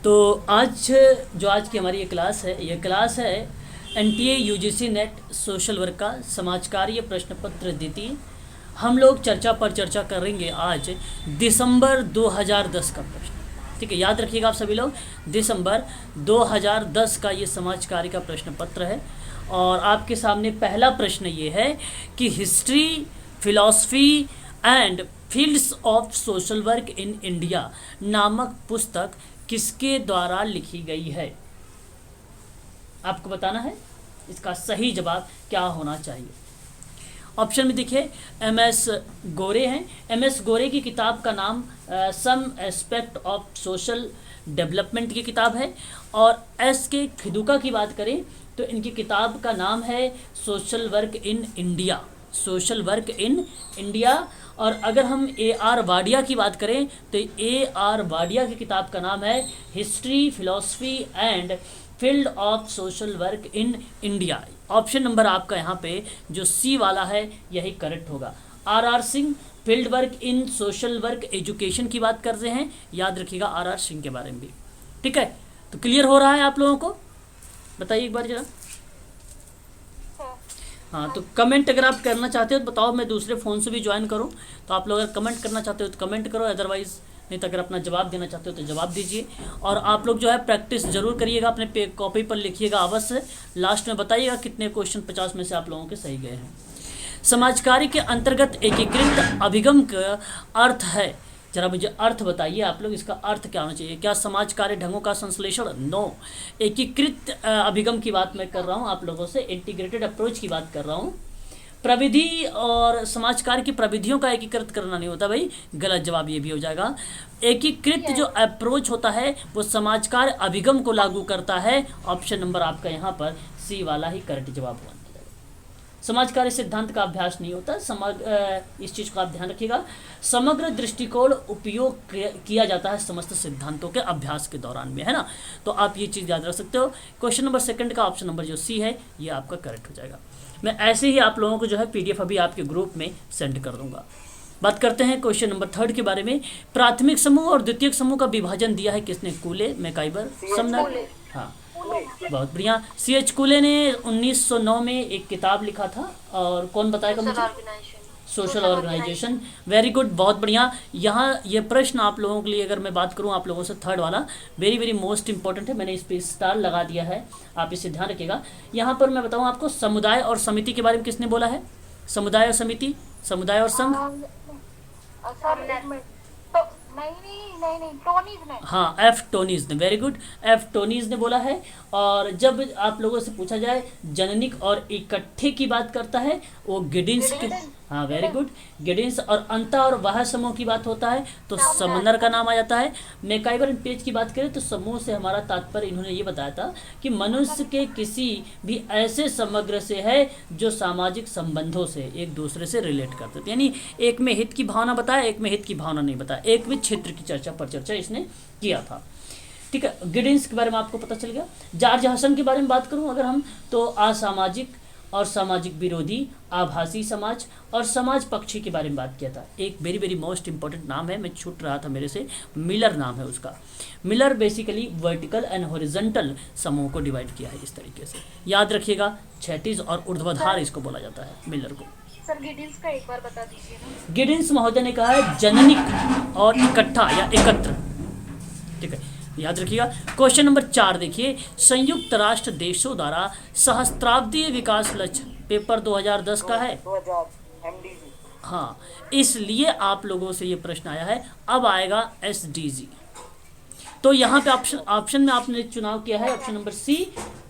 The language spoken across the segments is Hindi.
तो आज की हमारी ये क्लास है NTA UGC net social work का समाज कार्य प्रश्न पत्र द्वितीय। हम लोग चर्चा करेंगे आज दिसंबर 2010 का प्रश्न। ठीक है, याद रखिएगा आप सभी लोग, दिसंबर 2010 का ये समाज कार्य का प्रश्न पत्र है। और आपके सामने पहला प्रश्न ये है कि history, philosophy and fields of social work in India नामक पुस्तक किसके द्वारा लिखी गई है। आपको बताना है इसका सही जवाब क्या होना चाहिए। ऑप्शन में देखिए, एम एस गोरे हैं। एम एस गोरे की किताब का नाम some aspect of social development की किताब है। और एस के खिदुका की बात करें तो इनकी किताब का नाम है social work in India, social work in India. और अगर हम ए आर वाडिया की बात करें तो ए आर वाडिया की किताब का नाम है history, philosophy and field of social work in India. Option number आपका यहाँ पे जो सी वाला है यही करेक्ट होगा। R R Singh field work in social work education की बात कर रहे हैं, याद रखिएगा आर आर सिंह के बारे में भी। ठीक है, तो क्लियर हो रहा है आप लोगों को, बताइए एक बार जरा। हाँ, तो कमेंट अगर आप करना चाहते हो तो बताओ, मैं दूसरे फ़ोन से भी ज्वाइन करूँ। तो आप लोग अगर कमेंट करना चाहते हो तो कमेंट करो, अदरवाइज़ नहीं तो अगर अपना जवाब देना चाहते हो तो जवाब दीजिए। और आप लोग जो है प्रैक्टिस जरूर करिएगा, अपने कॉपी पर लिखिएगा अवश्य। लास्ट में बताइएगा कितने क्वेश्चन 50 में से आप लोगों के सही गए हैं। समाज कार्य के अंतर्गत एकीकृत अभिगम का अर्थ है, जरा मुझे अर्थ बताइए आप लोग, इसका अर्थ क्या होना चाहिए। क्या समाज कार्य ढंगों का संश्लेषण? नो। एकीकृत अभिगम की बात मैं कर रहा हूँ आप लोगों से, इंटीग्रेटेड अप्रोच की बात कर रहा हूँ। प्रविधि और समाज कार्य की प्रविधियों का एकीकृत करना नहीं होता भाई, गलत जवाब ये भी हो जाएगा। एकीकृत जो अप्रोच होता है वो समाज कार्य अभिगम को लागू करता है। ऑप्शन नंबर आपका यहाँ पर सी वाला ही करेक्ट जवाब हुआ। समाज कार्य सिद्धांत का अभ्यास नहीं होता, इस चीज़ को आप ध्यान रखिएगा। समग्र दृष्टिकोण उपयोग किया जाता है समस्त सिद्धांतों के अभ्यास के दौरान में, है ना। तो आप ये चीज़ याद रख सकते हो। क्वेश्चन नंबर सेकंड का ऑप्शन नंबर जो सी है ये आपका करेक्ट हो जाएगा। मैं ऐसे ही आप लोगों को जो है पीडीएफ अभी आपके ग्रुप में सेंड कर दूंगा। बात करते हैं क्वेश्चन नंबर थर्ड के बारे में। प्राथमिक समूह और द्वितीयक समूह का विभाजन दिया है किसने? कूले, मैकाइबर, समनर। हाँ, बहुत बढ़िया। सी एच कूले ने 1909 में एक किताब लिखा था, और कौन बताएगा मुझे? Social organisation. वेरी गुड, बहुत बढ़िया। यहाँ ये प्रश्न आप लोगों के लिए अगर मैं बात करूँ आप लोगों से, थर्ड वाला वेरी वेरी मोस्ट इंपॉर्टेंट है, मैंने इस पर स्टार लगा दिया है, आप इसे ध्यान रखिएगा। यहाँ पर मैं बताऊँ आपको, समुदाय और समिति के बारे में किसने बोला है? समुदाय और समिति, समुदाय और संघ। नहीं, टोनीज ने। हाँ, एफ टोनीज ने, वेरी गुड, एफ टोनीज ने बोला है। और जब आप लोगों से पूछा जाए जननिक और इकट्ठे की बात करता है वो गिडिंस के। हाँ, वेरी गुड, गिडिंस। और अंत और वह समूह की बात होता है तो समनर का नाम आ जाता है। मैकाइबर एंड पेज की बात करें तो समूह से हमारा तात्पर्य इन्होंने ये बताया था कि मनुष्य के किसी भी ऐसे समग्र से है जो सामाजिक संबंधों से एक दूसरे से रिलेट करते थे, यानी एक में हित की भावना बताया, एक में हित की भावना नहीं बताया, एक में क्षेत्र की चर्चा इसने किया था। ठीक है, गिडिंस के बारे में आपको पता चल गया। जॉर्ज हसन के बारे में बात करूं अगर हम, तो असामाजिक और सामाजिक विरोधी, आभासी समाज और समाज पक्षी के बारे में बात किया था। एक वेरी वेरी मोस्ट इंपॉर्टेंट नाम है, मैं छूट रहा था मेरे से, मिलर नाम है उसका। Miller basically vertical and horizontal समूह को डिवाइड किया है इस तरीके से, याद रखिएगा। क्षैतिज और ऊर्ध्वाधर इसको बोला जाता है मिलर को। सर गिडिंस का एक बार बता दीजिए ना। गिडिंस महोदय ने कहा है जननिक और इकट्ठा या एकत्र। ठीक है, याद रखिएगा। क्वेश्चन नंबर 4 देखिए, संयुक्त राष्ट्र देशों द्वारा सहस्त्राब्दीय विकास लक्ष्य पेपर 2010 का है। हाँ, इसलिए आप लोगों से ये प्रश्न आया है। अब आएगा SDG। तो यहाँ पे ऑप्शन में आपने चुनाव किया है option number C,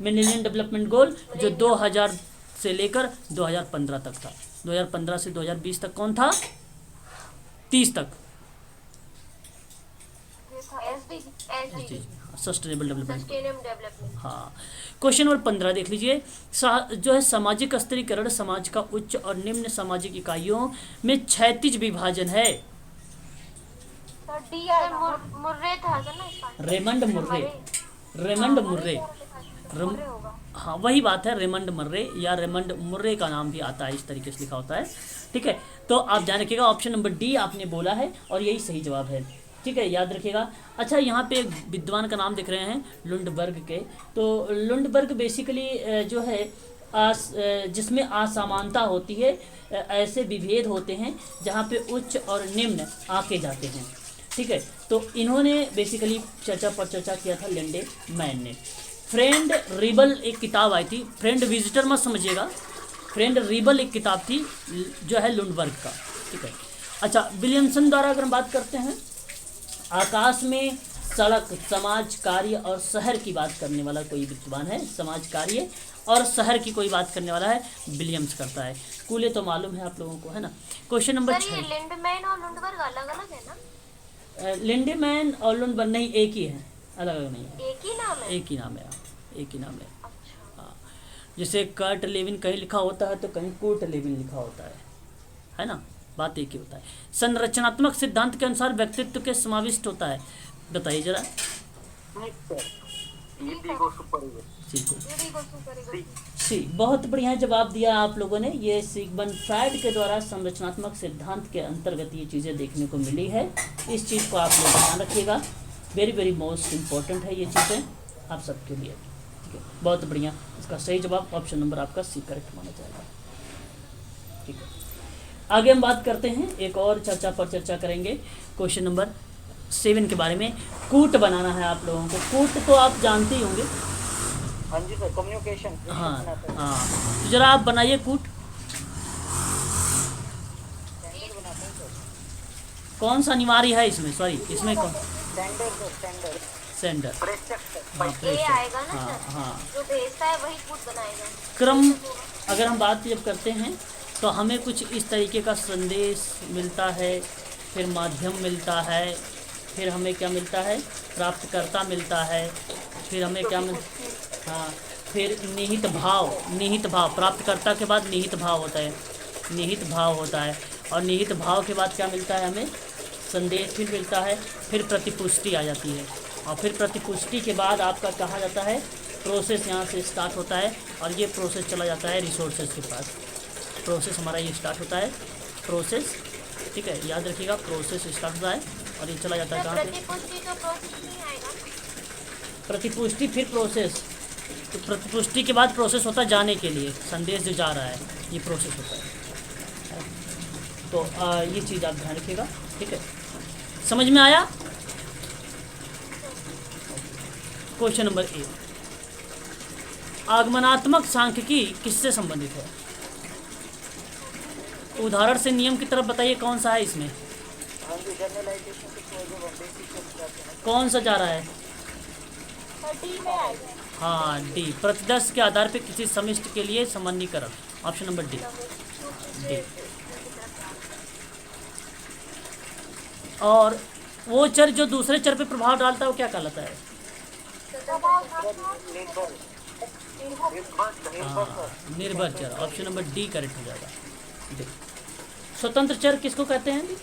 millennium development goal, जो 2000 से लेकर 2015 तक था। 2015 से 2020 तक कौन था? 30 तक सस्टेनेबल डेवलपमेंट। हाँ, क्वेश्चन नंबर 15 देख लीजिए। जो है सामाजिक स्तरीकरण समाज का उच्च और निम्न सामाजिक इकाइयों में क्षैतिज विभाजन है। Raymond Murray. हाँ, वही बात है, रेमंड मर्रे या रेमंड मुर्रे का नाम भी आता है, इस तरीके से लिखा होता है। ठीक है, तो आप ध्यान रखिएगा, ऑप्शन नंबर डी आपने बोला है और यही सही जवाब है। ठीक है, याद रखिएगा। अच्छा, यहाँ पे एक विद्वान का नाम दिख रहे हैं लुंडबर्ग के। तो लुंडबर्ग बेसिकली जो है जिसमें असमानता होती है, ऐसे विभेद होते हैं जहाँ पे उच्च और निम्न आके जाते हैं। ठीक है, तो इन्होंने बेसिकली चर्चा पर चर्चा किया था लेंडे मैन ने। फ्रेंड रिबल एक किताब आई थी, फ्रेंड विजिटर मत समझिएगा, फ्रेंड रिबल एक किताब थी जो है लुंडबर्ग का। ठीक है, अच्छा, विलियमसन द्वारा अगर हम बात करते हैं, आकाश में सड़क, समाज कार्य और शहर की बात करने वाला कोई विद्वान है, समाज कार्य और शहर की कोई बात करने वाला है, विलियम्स करता है। कूले तो मालूम है आप लोगों को, है ना। Question number 6। लिंडमैन और लुंडबर्ग अलग अलग है ना? लिंडेमैन और लुंडबर्ग नहीं, एक ही है, अलग अलग नहीं है, एक ही नाम है? एक ही नाम है, एक ही नाम है। अच्छा। हाँ, जैसे कर्ट लेविन कहीं लिखा होता है तो कहीं कूट लेविन लिखा होता है ना, बात एक ही होता है। संरचनात्मक सिद्धांत के अनुसार व्यक्तित्व के समाविष्ट होता है, बताइए जरा। सी, बहुत बढ़िया जवाब दिया आप लोगों ने। ये सिगमंड फ्राइड के द्वारा संरचनात्मक सिद्धांत के अंतर्गत ये चीज़ें देखने को मिली है। इस चीज़ को आप लोग ध्यान रखिएगा, वेरी वेरी मोस्ट इम्पोर्टेंट है ये चीज़ें आप सबके लिए। ठीक है, बहुत बढ़िया। इसका सही जवाब ऑप्शन नंबर आपका सी करेक्ट माना जाएगा। ठीक है, आगे हम बात करते हैं, एक और चर्चा पर चर्चा करेंगे क्वेश्चन नंबर 7 के बारे में। कूट बनाना है आप लोगों को। कूट तो आप जानते ही होंगे। हाँ जी सर, कम्युनिकेशन। हाँ हाँ, तो जरा आप बनाइए कूट। कौन सा अनिवार्य है इसमें, सॉरी इसमें कौन? सेंडर। हाँ, ये आएगा ना हाँ सर? हाँ, जो भेजता है वही कूट बनाएगा। क्रम अगर हम बात जब करते हैं तो हमें कुछ इस तरीके का संदेश मिलता है, फिर माध्यम मिलता है, फिर हमें क्या मिलता है, प्राप्तकर्ता मिलता है, फिर हमें क्या हाँ, फिर निहित भाव, निहित भाव, प्राप्तकर्ता के बाद निहित भाव होता है, निहित भाव होता है, और निहित भाव के बाद क्या मिलता है, हमें संदेश फिर मिलता है, फिर प्रतिपुष्टि आ जाती है, और फिर प्रतिपुष्टि के बाद आपका कहा जाता है प्रोसेस यहाँ से स्टार्ट होता है, और ये प्रोसेस चला जाता है रिसोर्सेज के पास। प्रोसेस हमारा ये स्टार्ट होता है, प्रोसेस, ठीक है, याद रखिएगा, प्रोसेस स्टार्ट होता है और ये चला जाता है कहाँ पे? प्रतिपुष्टि तो प्रोसेस नहीं आएगा। प्रतिपुष्टि फिर प्रोसेस, तो प्रतिपुष्टि के बाद प्रोसेस होता है जाने के लिए, संदेश जो जा रहा है ये प्रोसेस होता है। तो ये चीज़ आप ध्यान रखिएगा। ठीक है, समझ में आया? क्वेश्चन नंबर 1, आगमनात्मक सांख्यिकी किससे संबंधित है? उदाहरण से नियम की तरफ बताइए, कौन सा है इसमें? कौन सा जा रहा है? हाँ, डी, प्रतिदर्श के आधार पर किसी समिष्ट के लिए सामान्यीकरण, ऑप्शन नंबर डी। डी। और वो चर जो दूसरे चर पे प्रभाव डालता है वो क्या कहलाता है? हाँ, निर्भर चर, ऑप्शन नंबर डी करेक्ट हो जाएगा। डी। स्वतंत्र चर किसको कहते हैं?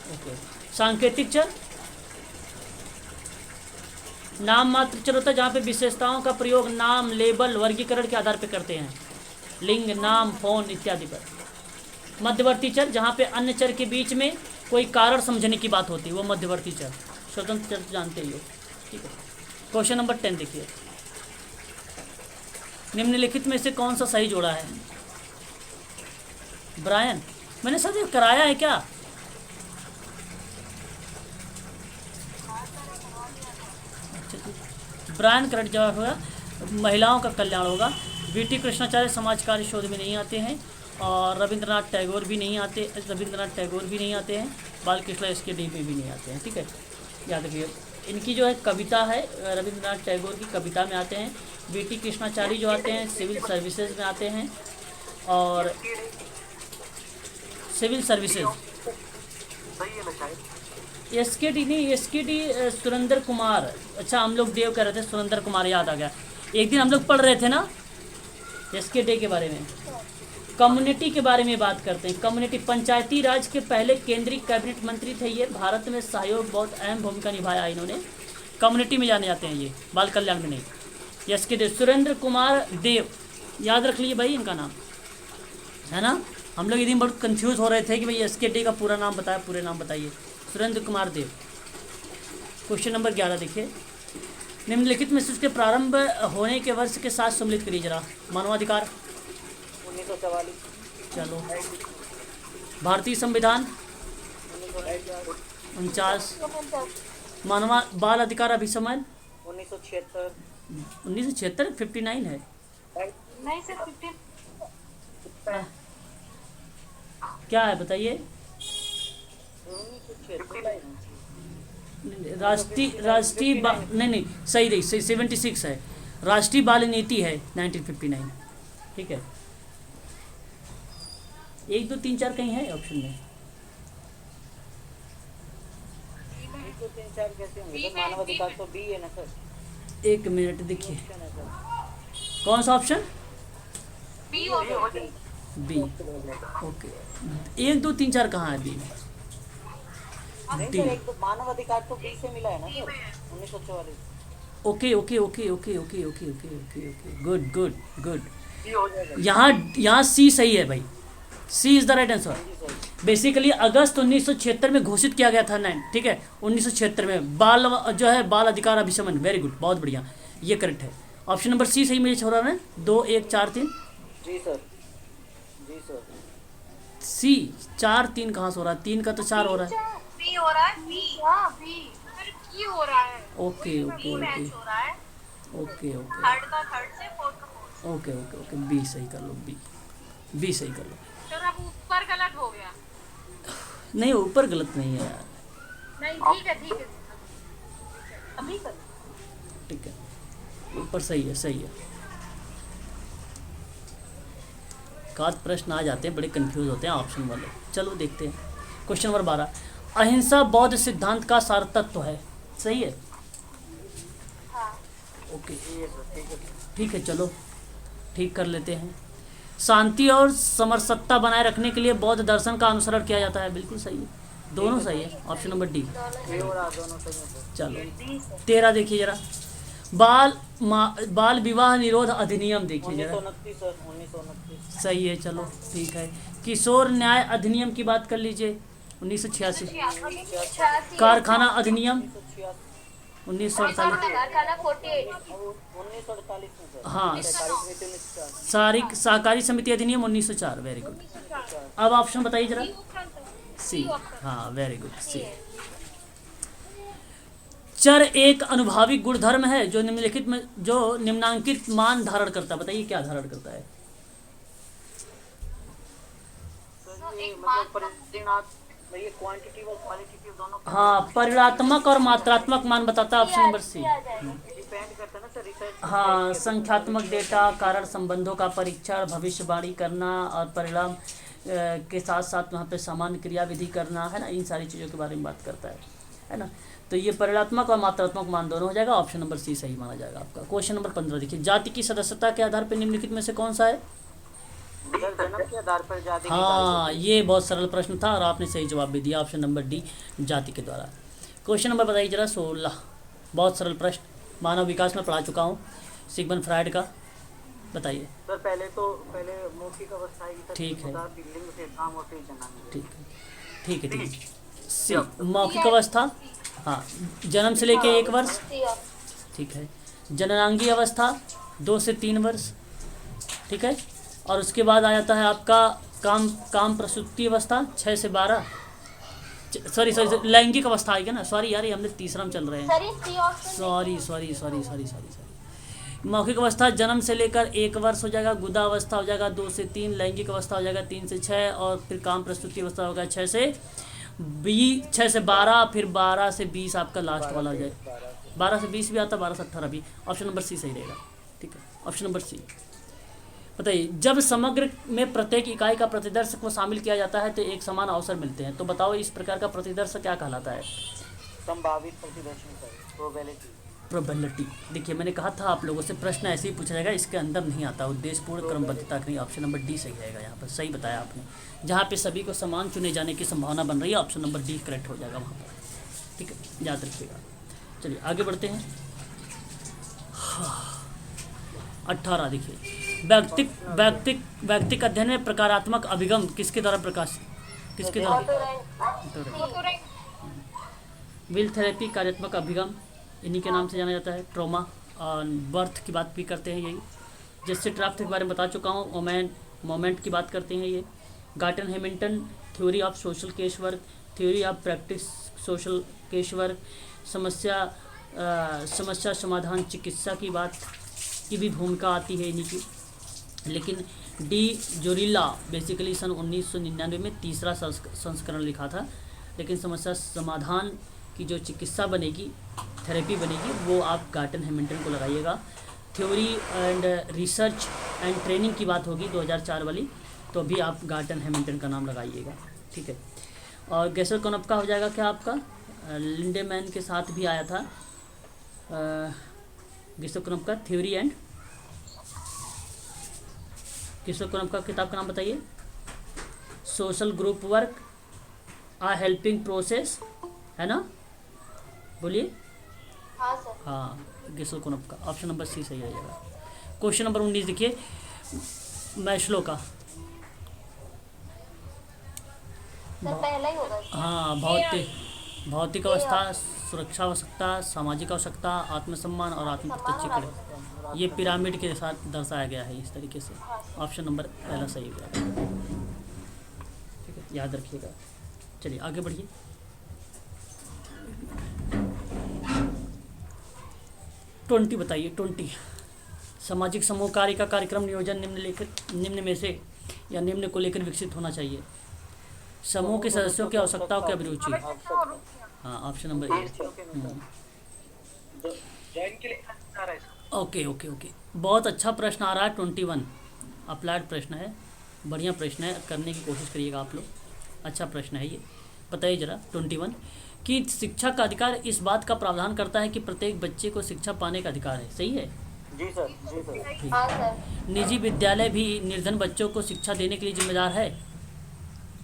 ओके। सांकेतिक चर नाम मात्र चर होता है जहाँ पे विशेषताओं का प्रयोग नाम, लेबल, वर्गीकरण के आधार पर करते हैं, लिंग, नाम, फोन इत्यादि पर। मध्यवर्ती चर जहाँ पे अन्य चर के बीच में कोई कारण समझने की बात होती है, वो मध्यवर्ती चर। स्वतंत्र चर जानते ही हो। ठीक है, क्वेश्चन नंबर 10 देखिए, निम्नलिखित में से कौन सा सही जोड़ा है? ब्रायन, मैंने सर ये कराया है क्या? ब्रायन करेक्ट जवाब होगा, महिलाओं का कल्याण होगा। बीटी कृष्णाचार्य समाज कार्य शोध में नहीं आते हैं, और रविंद्रनाथ टैगोर भी नहीं आते, बाल कृष्ण इसके डी में भी नहीं आते हैं। ठीक है, याद रखिए, इनकी जो है कविता है, रविंद्रनाथ टैगोर की कविता में आते हैं। बीटी कृष्णाचार्य जो आते हैं सिविल सर्विसेज में आते हैं, और सिविल सर्विसेज एसकेडी नहीं, एसकेडी सुरेंद्र कुमार। अच्छा, हम लोग देव कह रहे थे, सुरेंद्र कुमार याद आ गया। एक दिन हम लोग पढ़ रहे थे ना एसकेडी के बारे में, कम्युनिटी के बारे में बात करते हैं। कम्युनिटी पंचायती राज के पहले केंद्रीय कैबिनेट मंत्री थे ये, भारत में सहयोग बहुत अहम भूमिका निभाया इन्होंने। कम्युनिटी में जाने जाते हैं ये, बाल कल्याण में नहीं। एसके देव, सुरेंद्र कुमार देव, याद रख लीजिए भाई इनका नाम, है ना। हम लोग यदि बहुत कंफ्यूज हो रहे थे कि भाई SKD का पूरा नाम बताया, पूरे नाम बताइए। सुरेंद्र कुमार देव। क्वेश्चन नंबर 11 देखिए, निम्नलिखित में से उसके प्रारंभ होने के वर्ष के साथ सम्मिलित करिए जरा। मानवाधिकार, 1944, चलो। भारतीय संविधान, 49। मानवा बाल अधिकार अभिसमन, 1976, 1976, 59 है। नहीं सर 15 क्या है बताइए। 1976, नहीं सही नहीं, सही 76 है। राष्ट्रीय बाल नीति है 1959। ठीक है, 1 2 3 4 कहीं है ऑप्शन में। 1 2 3 4 कैसे होंगे सर? मानवाधिकार तो बी है ना सर। 1 मिनट देखिए, ऑप्शन है सर। कौन सा ऑप्शन? बी हो गया। बी। ओके, 1 2 3 4 कहाँ है बी में? नहीं डी। सर, एक तो मानवाधिकार तो बी से मिला है ना sir, 1944। Okay okay okay okay okay okay okay okay okay, good good good. B हो जाएगा। यहाँ सी सही है भाई, C is the right answer. जी सर। बेसिकली अगस्त 1976 में घोषित किया गया था। 9 ठीक है, 1976 में बाल जो है बाल अधिकार अभिसमन। वेरी गुड, बहुत बढ़िया, ये करेक्ट है। ऑप्शन नंबर सी सही मेरे छोरा ने। 2 1 4 3 जी सर, जी सर। सी 4 3 कहाँ से हो रहा है? 3 का तो 4 हो रहा है। बी हो रहा है। बी हाँ बी फिर की हो रहा है। ओके ओके ओके मैच हो रहा है। ओके ओके थर्ड का थर्ड से फोर्थ का fourth. Okay okay okay, B सही कर लो, बी सही कर लो। सर अब ऊपर गलत हो गया। नहीं, ऊपर गलत नहीं है यार। नहीं ठीक है अभी कर। ठीक है, ऊपर सही है, सही है। काद प्रश्न आ जाते हैं, बड़े कंफ्यूज होते हैं ऑप्शन वाले। चलो देखते हैं। क्वेश्चन नंबर 12, अहिंसा बौद्ध सिद्धांत का सार तत्व है। सही है। हाँ ओके जी है सर, ठीक है। ठीक है, चलो ठीक कर लेते हैं। शांति और समरसत्ता बनाए रखने के लिए बौद्ध दर्शन का अनुसरण किया जाता है। बिल्कुल सही है, दोनों सही है। Option number D. बी और आ दोनों सही है सर। चलो 13 देखिए जरा, बाल विवाह निरोध अधिनियम देखिए जरा। 1929 सर, 1929। सही है, चलो ठीक है। किशोर न्याय अधिनियम की बात कर लीजिए, 1986। कारखाना अधिनियम 1948। कारखाना 48। 1948 में सर। हाँ, सहकारी समिति 1904। सहकारी समिति अधिनियम 1904। Very good. अब ऑप्शन बताइए जरा। सी, हाँ वेरी गुड, सी। चर एक अनुभाविक गुणधर्म है जो निम्नांकित मान धारण करता है। बताइए क्या धारण करता है? सर ये मतलब परिणाम, ये क्वांटिटेटिव और क्वालिटेटिव दोनों हाँ, परिणात्मक और मात्रात्मक मान बताता है। ऑप्शन नंबर सी। डिपेंड करता है ना सर, रिसर्च। हाँ, संख्यात्मक डेटा, कारण संबंधों का परीक्षण, भविष्यवाणी करना और परिणाम के साथ साथ वहाँ पे सामान्य क्रियाविधि करना है ना, इन सारी चीज़ों के बारे में बात करता है ना। तो ये परिणात्मक और मात्रात्मक मान दोनों हो जाएगा। ऑप्शन नंबर सी सही माना जाएगा आपका। क्वेश्चन नंबर 15 देखिए, जाति की सदस्यता के आधार पर निम्नलिखित में से कौन सा है? सर जन्म के आधार पर जाति की हाँ, ये बहुत सरल प्रश्न था और आपने सही जवाब भी दिया। ऑप्शन नंबर डी, जाति के द्वारा। क्वेश्चन नंबर बताइए जरा 16, बहुत सरल प्रश्न, मानव विकास में पढ़ा चुका हूँ, सिगमंड फ्रायड का। बताइए। सर पहले मौखिक अवस्था ही था। ठीक है। लिंग से काम और फिर जन्म। ठीक है ठीक है ठीक है। सी मौखिक अवस्था, हाँ, जन्म से लेके 1 वर्ष। ठीक है। जननांगी अवस्था 2 से 3 वर्ष। ठीक है। और उसके बाद आ जाता है आपका काम प्रसूति अवस्था 6 से 12। सॉरी लैंगिक अवस्था आएगा ना, सॉरी यार, ये हमने तीसरा में चल रहे हैं। सॉरी। मौखिक अवस्था जन्म से लेकर 1 वर्ष हो जाएगा, गुदा अवस्था हो जाएगा 2 से 3, लैंगिक अवस्था हो जाएगा 3 से 6, और फिर काम प्रस्तुति अवस्था होगा 6 से 12, फिर 12 से 20 आपका लास्ट वाला हो जाएगा। 12 से 20 भी आता है, 12 से 18 भी। ऑप्शन नंबर सी सही रहेगा। ठीक है, ऑप्शन नंबर सी। बताइए, जब समग्र में प्रत्येक इकाई का प्रतिदर्श को शामिल किया जाता है तो एक समान अवसर मिलते हैं। तो बताओ इस प्रकार का प्रतिदर्श क्या कहलाता है? संभावित प्रतिदर्शन सर, प्रोबेबिलिटी। देखिए, मैंने कहा था आप लोगों से प्रश्न ऐसे ही पूछा जाएगा, इसके अंदर नहीं आता उद्देश्यपूर्ण क्रमबद्धता नहीं। ऑप्शन नंबर डी सही रहेगा यहाँ पर, सही बताया आपने। जहाँ पे सभी को समान चुने जाने की संभावना बन रही है, ऑप्शन नंबर डी करेक्ट हो जाएगा वहाँ पर। ठीक है, याद रखिएगा। चलिए आगे बढ़ते हैं। 18 देखिए, व्यक्तिक व्यक्तिक व्यक्तिक अध्ययन में प्रकारात्मक अभिगम किसके द्वारा प्रकाश किसके द्वारा? विल थेरेपी कार्यात्मक अभिगम इन्हीं के नाम से जाना जाता है। ट्रॉमा और बर्थ की बात भी करते हैं यही। जिससे ट्राफ्ट के बारे में बता चुका हूँ। मोमेंट की बात करते हैं ये। Gordon Hamilton theory of social case work, theory of practice social case work, समस्या समाधान चिकित्सा की बात की भी भूमिका आती है इन्हीं की। लेकिन डी जोरिल्ला बेसिकली सन 1999 में तीसरा संस्करण लिखा था। लेकिन समस्या समाधान की जो चिकित्सा बनेगी, थेरेपी बनेगी, वो आप गार्टन हैमिल्टन को लगाइएगा। Theory and research and training की बात होगी 2004 वाली, तो भी आप गार्टन हैमिल्टन का नाम लगाइएगा, ठीक है। और गेसर कोनप का हो जाएगा क्या आपका? लिंडेमैन के साथ भी आया था गेसर कोनप का थ्योरी एंड। गेसर कोनप का किताब का नाम बताइए। सोशल ग्रुप वर्क आ हेल्पिंग प्रोसेस, है ना? बोलिए। हाँ सर। हाँ, गेसर कोनप का ऑप्शन नंबर सी सही रहेगा। क्वेश्चन नंबर 19 देखिए, मैस्लो का। सर पहला ही होगा। हाँ, भौतिक अवस्था, सुरक्षा आवश्यकता, सामाजिक आवश्यकता, आत्मसम्मान और आत्मप्रत्यक्षीकरण, ये पिरामिड के साथ दर्शाया गया है इस तरीके से। ऑप्शन नंबर पहला सही हो गया, ठीक है, याद रखिएगा। चलिए आगे बढ़िए। ट्वेंटी बताइए। 20 सामाजिक समूह कार्य का कार्यक्रम नियोजन निम्न में से या निम्न को लेकर विकसित होना चाहिए। समूह के सदस्यों की आवश्यकताओं की अभिरुचि। हाँ, option number A. Okay okay okay, बहुत अच्छा प्रश्न आ रहा है। 21 अप्लाइड प्रश्न है, बढ़िया प्रश्न है, करने की कोशिश करिएगा आप लोग। अच्छा प्रश्न है ये। बताइए जरा 21 कि शिक्षा का अधिकार इस बात का प्रावधान करता है कि प्रत्येक बच्चे को शिक्षा पाने का अधिकार है। सही है? जी सर, जी सर। हाँ सर। निजी विद्यालय भी निर्धन बच्चों को शिक्षा देने के लिए जिम्मेदार है।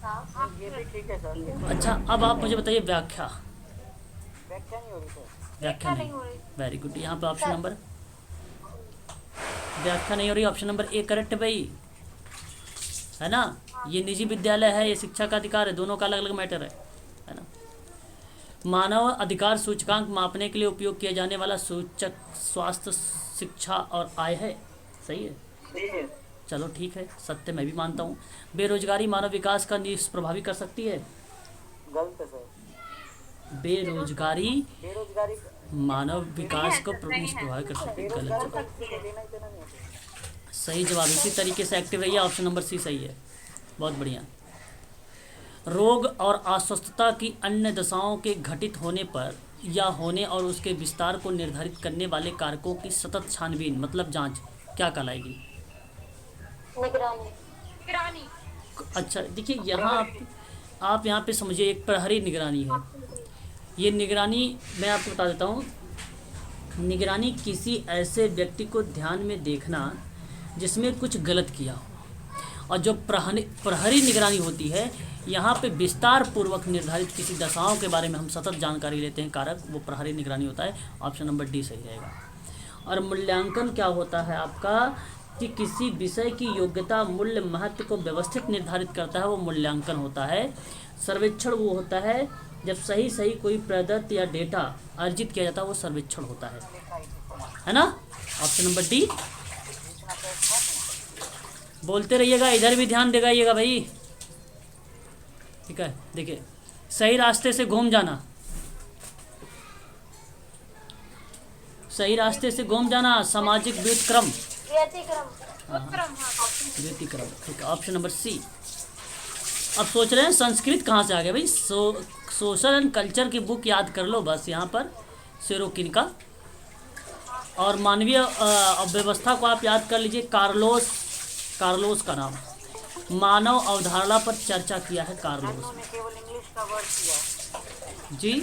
हाँ। ये भी ठीक है सर। अच्छा, अब आप मुझे बताइए व्याख्या। व्याख्या नहीं हो रही सर। व्याख्या नहीं, वेरी गुड। यहाँ पे ऑप्शन नंबर, व्याख्या नहीं हो रही, ऑप्शन नंबर ए करेक्ट है भाई, है ना? ये निजी विद्यालय है, ये शिक्षा का अधिकार है, दोनों का अलग अलग मैटर है ना? मानव अधिकार सूचकांक मापने के लिए उपयोग किया जाने वाला सूचक स्वास्थ्य, शिक्षा और आय है। सही है? सही है। चलो ठीक है, सत्य मैं भी मानता हूँ। बेरोजगारी मानव विकास का निष्प्रभावी कर सकती है। गलत है सर। बेरोजगारी बेरोजगारी मानव विकास को निष्प्रभावी कर सकती है। गलत जवाब। लेना ही देना नहीं होता। सही जवाब। इसी तरीके से एक्टिव रहिए, ऑप्शन नंबर सी सही है, बहुत बढ़िया। रोग और अस्वस्थता की अन्य दशाओं के घटित होने पर या होने और उसके विस्तार को निर्धारित करने वाले कारकों की सतत छानबीन मतलब जांच क्या कहलाएगी? निगरानी। अच्छा देखिए, यहाँ आप यहाँ पे समझिए, एक प्रहरी निगरानी है। ये निगरानी मैं आपको बता देता हूँ। निगरानी किसी ऐसे व्यक्ति को ध्यान में देखना जिसमें कुछ गलत किया हो, और जो प्रहरी निगरानी होती है, यहाँ पे विस्तार पूर्वक निर्धारित किसी दशाओं के बारे में हम सतत जानकारी लेते हैं कारक, वो प्रहरी निगरानी होता है। ऑप्शन नंबर डी सही रहेगा। और मूल्यांकन क्या होता है आपका कि किसी विषय की योग्यता, मूल्य, महत्व को व्यवस्थित निर्धारित करता है, वो मूल्यांकन होता है। सर्वेक्षण वो होता है जब सही कोई प्रदत्त या डेटा अर्जित किया जाता है, वो सर्वेक्षण होता है ना? Option number D. बोलते रहिएगा, इधर भी ध्यान देगाइएगा भाई, ठीक है? देखिए, सही रास्ते से घूम जाना, सही रास्ते से घूम जाना, सामाजिक व्युत्क्रम, व्यतिक्रम, ठीक है, ऑप्शन नंबर सी। अब सोच रहे हैं संस्कृत कहाँ से आ गया भाई? सोशल एंड कल्चर की बुक याद कर लो बस यहाँ पर, सिरोकिन का। और मानवीय व्यवस्था को आप याद कर लीजिए, कार्लोस का नाम, मानव अवधारणा पर चर्चा किया है कार्लोस ने। केवल इंग्लिश का वर्ड किया जी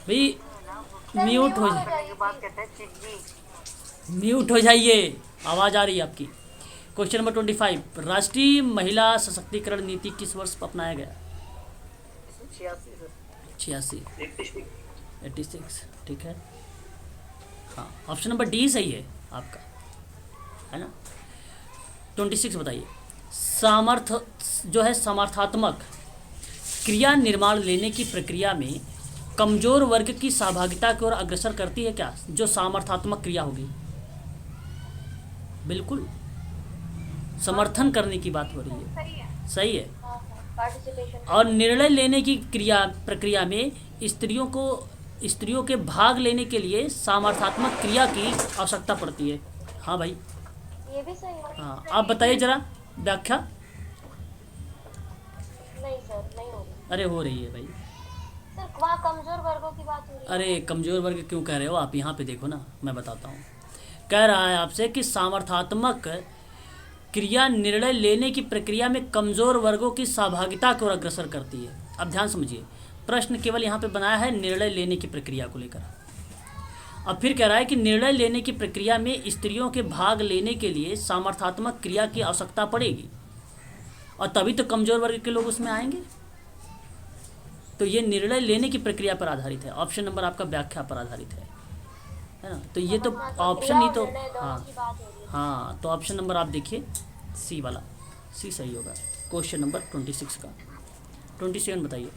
भाई, म्यूट हो जाइए, बात कहते हैं चिग्गी। म्यूट हो जाइए, आवाज़ आ रही है आपकी। क्वेश्चन नंबर 25, राष्ट्रीय महिला सशक्तिकरण नीति किस वर्ष अपनाया गया? 86, 86, ठीक है। हाँ, ऑप्शन नंबर डी सही है। आपका, है ना। 26 बताइए, सामर्थ्य जो है समर्थात्मक क्रिया निर्माण लेने की प्रक्रिया में कमजोर वर्ग की सहभागिता की ओर अग्रसर करती है क्या? जो सामर्थ्यात्मक क्रिया होगी, बिल्कुल समर्थन करने की बात हो रही है, सही है। सही है। पार्टिसिपेशन। और निर्णय लेने की प्रक्रिया में स्त्रियों के भाग लेने के लिए सामर्थ्यात्मक क्रिया की आवश्यकता पड़ती है। हाँ भाई, ये भी सही है। हाँ आप बताइए जरा व्याख्या। नहीं सर, नहीं हो रही अरे हो रही है भाई। सर, वहाँ कमजोर वर्गों की बात हो रही है। अरे कमजोर वर्ग क्यों कह रहे हो आप? यहाँ पे देखो ना, मैं बताता हूँ। कह रहा है आपसे कि सामर्थ्यात्मक क्रिया निर्णय लेने की प्रक्रिया में कमजोर वर्गों की सहभागिता को अग्रसर करती है। अब ध्यान समझिए, प्रश्न केवल यहाँ पे बनाया है निर्णय लेने की प्रक्रिया को लेकर। अब फिर कह रहा है कि निर्णय लेने की प्रक्रिया में स्त्रियों के भाग लेने के लिए सामर्थ्यात्मक क्रिया की आवश्यकता पड़ेगी, और तभी तो कमजोर वर्ग के लोग उसमें आएंगे। तो ये निर्णय लेने की प्रक्रिया पर आधारित है। ऑप्शन नंबर आपका व्याख्या पर आधारित है ना। तो ये तो ऑप्शन ही तो, हाँ हाँ, तो ऑप्शन नंबर आप देखिए सी वाला, सी सही होगा। क्वेश्चन नंबर 26 का 27 बताइए,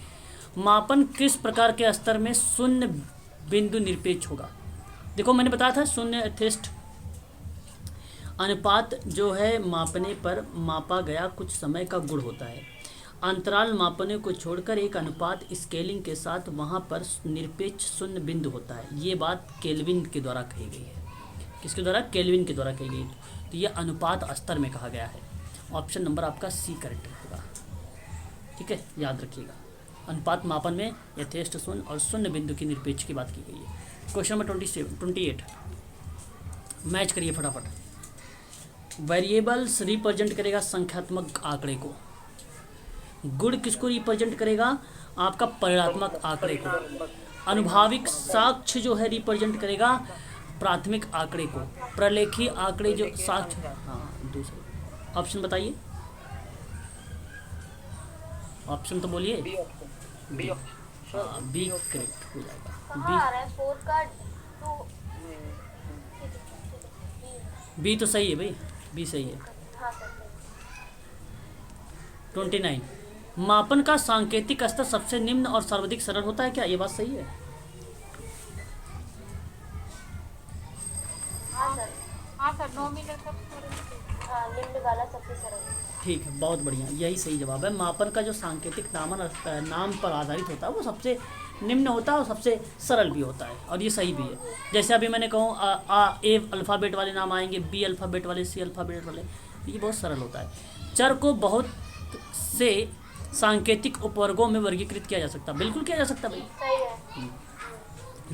मापन किस प्रकार के स्तर में शून्य बिंदु निरपेक्ष होगा? देखो मैंने बताया था शून्य यथेष्ट अनुपात जो है मापने पर मापा गया कुछ समय का गुण होता है। अंतराल मापने को छोड़कर एक अनुपात स्केलिंग के साथ वहाँ पर निरपेक्ष शून्य बिंदु होता है। ये बात केल्विन के द्वारा कही गई है। किसके द्वारा? केल्विन के द्वारा कही गई। तो ये अनुपात स्तर में कहा गया है। ऑप्शन नंबर आपका सी करेक्ट होगा, ठीक है, याद रखिएगा। अनुपात मापन में यथेष्ट शून्य और शून्य बिंदु की निरपेक्ष की बात की गई है। क्वेश्चन नंबर 28 मैच करिए फटाफट। वेरिएबल्स रिप्रेजेंट करेगा संख्यात्मक आंकड़े को, गुण किसको रिप्रेजेंट करेगा? आपका परिणात्मक आंकड़े को। अनुभाविक साक्ष्य जो है रिप्रेजेंट करेगा प्राथमिक आंकड़े को। प्रलेखी आंकड़े जो साक्ष्य, हाँ दूसरे ऑप्शन बताइए, ऑप्शन तो बोलिए। बी करेक्ट हो जाएगा। कहाँ आ रहा है? 4 का 2। बी तो सही है भाई, बी सही है। हाँ सर। 29 मापन का सांकेतिक स्तर सबसे निम्न और सर्वाधिक सरल होता है क्या? ये बात सही है। हाँ सर, नॉमिनल सबसे सरल। हाँ, निम्न वाला सबसे सरल। ठीक है, बहुत बढ़िया, यही सही जवाब है। मापन का जो सांकेतिक नाम पर आधारित होता है वो सबसे निम्न होता है और सबसे सरल भी होता है, और ये सही भी है। जैसे अभी मैंने कहूँ ए अल्फ़ाबेट वाले नाम आएंगे, बी अल्फ़ाबेट वाले, सी अल्फ़ाबेट वाले, ये बहुत सरल होता है। चर को बहुत से सांकेतिक उपवर्गों में वर्गीकृत किया जा सकता है, बिल्कुल किया जा सकता है भाई। सही है।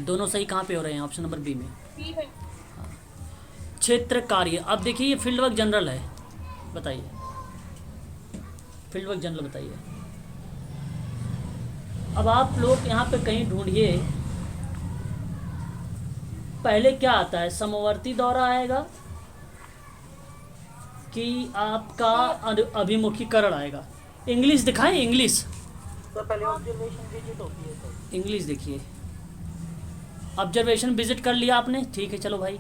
दोनों सही कहाँ पे हो रहे हैं? ऑप्शन नंबर बी में। ठीक है। क्षेत्र कार्य, अब देखिए ये फील्ड वर्क जनरल है, बताइए फील्ड वर्क जनरल बताइए। अब आप लोग यहाँ पे कहीं ढूंढिए, पहले क्या आता है? समवर्ती दौरा आएगा कि आपका अभिमुखीकरण आएगा? इंग्लिश दिखाएं, इंग्लिश, तो पहले ऑब्जर्वेशन विजिट होती है सर। इंग्लिश देखिए। ऑब्जर्वेशन विजिट कर लिया आपने, ठीक है, चलो भाई